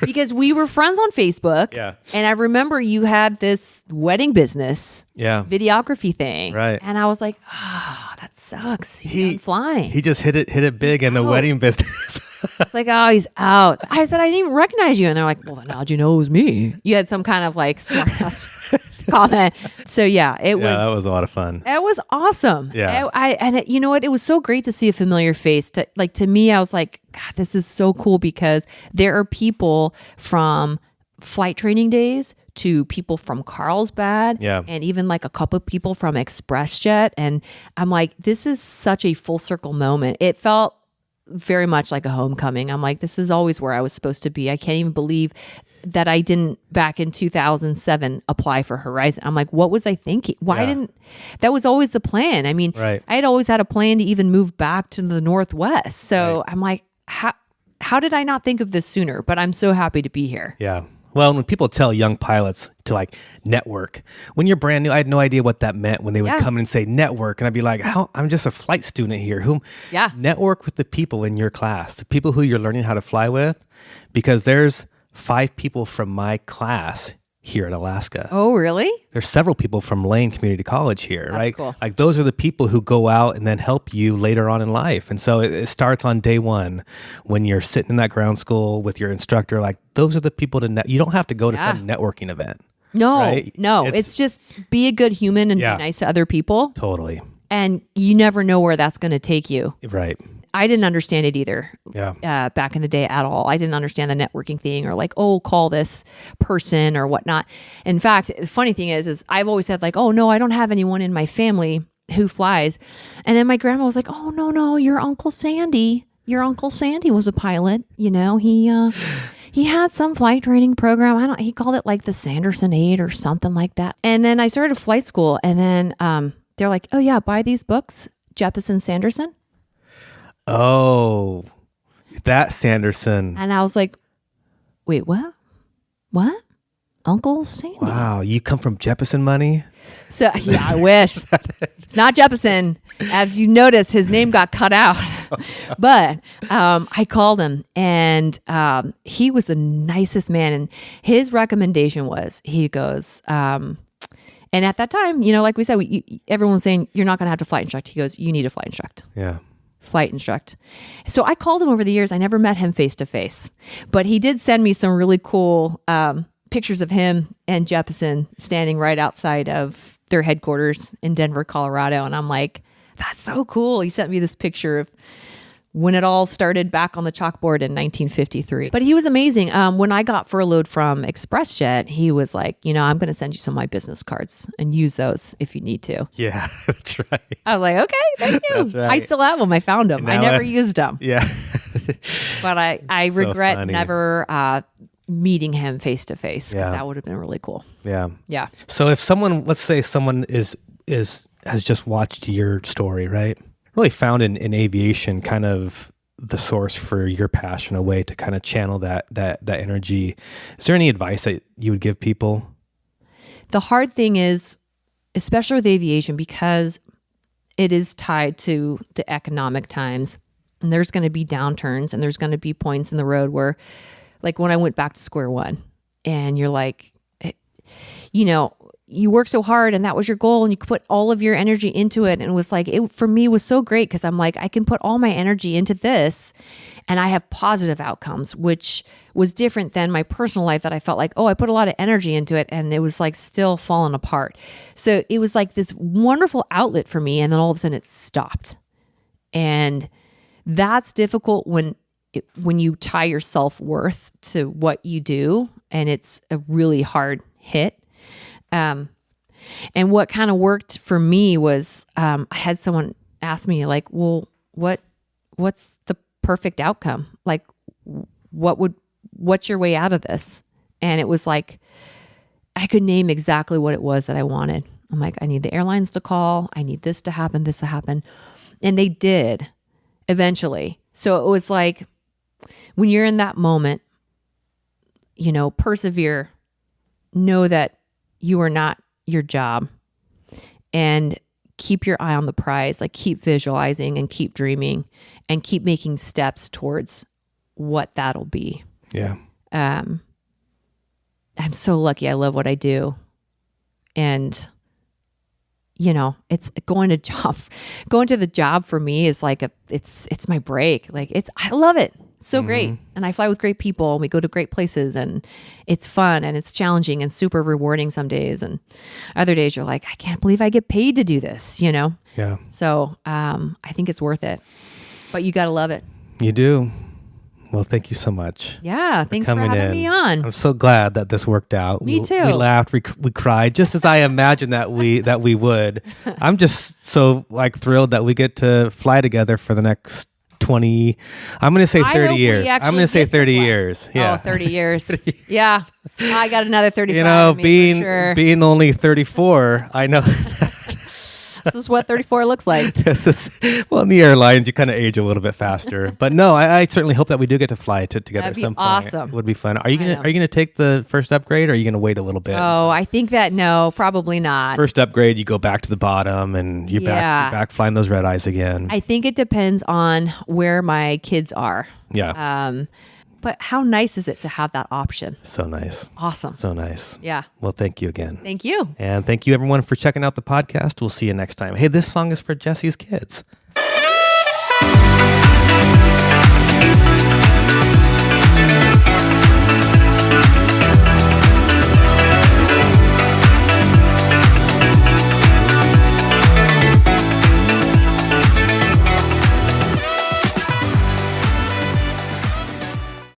Because we were friends on Facebook. Yeah. And I remember you had this wedding business videography thing. Right. And I was like, that sucks. He's done flying. He just hit it big in the wedding business. It's like, oh, he's out. I said, I didn't even recognize you. And they're like, well, then how'd you know it was me? You had some kind of like smart comment. So yeah, that was a lot of fun. It was awesome. Yeah. You know what? It was so great to see a familiar face. To me, I was like, God, this is so cool because there are people from flight training days to people from Carlsbad and even like a couple of people from ExpressJet. And I'm like, this is such a full circle moment. It felt very much like a homecoming. I'm like, this is always where I was supposed to be. I can't even believe that I didn't back in 2007 apply for Horizon. I'm like, what was I thinking? That was always the plan. I mean, I had always had a plan to even move back to the Northwest. So I'm like, how did I not think of this sooner? But I'm so happy to be here. Yeah. Well, when people tell young pilots to like network, when you're brand new, I had no idea what that meant when they would come in and say network. And I'd be like, I'm just a flight student here. Network with the people in your class, the people who you're learning how to fly with, because there's 5 people from my class here in Alaska. Oh, really? There's several people from Lane Community College here, That's right? Cool. Like those are the people who go out and then help you later on in life. And so it starts on day one when you're sitting in that ground school with your instructor. Like those are the people you don't have to go to some networking event. No, right? no. It's just be a good human and be nice to other people. Totally. And you never know where that's going to take you. Right. I didn't understand it either back in the day at all. I didn't understand the networking thing or like, oh, call this person or whatnot. In fact, the funny thing is I've always said like, oh, no, I don't have anyone in my family who flies. And then my grandma was like, oh, no, your Uncle Sandy. Your Uncle Sandy was a pilot. You know, he had some flight training program. He called it like the Sanderson 8 or something like that. And then I started flight school and then they're like, oh, yeah, buy these books, Jeppesen Sanderson. Oh, that Sanderson. And I was like, wait, what? What? Uncle Sandy? Wow, you come from Jeppesen money? So, yeah, I wish. It's not Jeppesen. As you notice, his name got cut out. But I called him, and he was the nicest man. And his recommendation was, he goes, and at that time, you know, like we said, everyone was saying, you're not going to have to flight instruct. He goes, you need to flight instruct. Yeah. Flight instruct. So I called him over the years. I never met him face to face, but he did send me some really cool pictures of him and Jeppesen standing right outside of their headquarters in Denver, Colorado. And I'm like, that's so cool. He sent me this picture of when it all started back on the chalkboard in 1953. But he was amazing. When I got furloughed from ExpressJet, he was like, you know, I'm going to send you some of my business cards and use those if you need to. Yeah, that's right. I was like, okay, thank you. That's right. I still have them. I found them. I never used them. Yeah. But I So regret funny. never meeting him face to face. Yeah. That would have been really cool. Yeah. Yeah. So if someone, let's say someone has just watched your story, right? Really found in aviation kind of the source for your passion, a way to kind of channel that energy. Is there any advice that you would give people? The hard thing is, especially with aviation, because it is tied to the economic times, and there's going to be downturns and there's going to be points in the road where, like when I went back to square one and you're like, you know, you work so hard and that was your goal and you put all of your energy into it. And it was like, it for me was so great because I'm like, I can put all my energy into this and I have positive outcomes, which was different than my personal life that I felt like, oh, I put a lot of energy into it and it was like still falling apart. So it was like this wonderful outlet for me. And then all of a sudden it stopped. And that's difficult when you tie your self-worth to what you do. And it's a really hard hit. And what kind of worked for me was, I had someone ask me like, well, what's the perfect outcome? Like, what's your way out of this? And it was like, I could name exactly what it was that I wanted. I'm like, I need the airlines to call. I need this to happen, this to happen. And they did eventually. So it was like, when you're in that moment, persevere, know that you are not your job, and keep your eye on the prize. Like, keep visualizing and keep dreaming and keep making steps towards what that'll be. Yeah. I'm so lucky. I love what I do. And, it's going to the job for me is like it's my break. Like, I love it. It's so great. And I fly with great people and we go to great places and it's fun and it's challenging and super rewarding some days. And other days you're like, I can't believe I get paid to do this, Yeah. So I think it's worth it, but you got to love it. You do. Well, thank you so much. Yeah. Thanks for coming having in. me on. I'm so glad that this worked out. Me too. We laughed, we cried, just as I imagined that we would. I'm just so thrilled that we get to fly together for the next 20. I'm going to say 30 years. I'm going to say 30 years. Yeah. Oh, 30 years. Yeah. I got another 35. Being only 34, I know. This is what 34 looks like. In the airlines, you kind of age a little bit faster. But no, I certainly hope that we do get to fly together That'd at some be point. awesome. It would be fun. Are you gonna take the first upgrade, or are you gonna wait a little bit? Oh, I think that no, probably not. First upgrade, you go back to the bottom, and you're back flying those red eyes again. I think it depends on where my kids are. Yeah. But how nice is it to have that option? So nice. Awesome. So nice. Yeah. Well, thank you again. Thank you. And thank you everyone for checking out the podcast. We'll see you next time. Hey, this song is for Jessie's kids.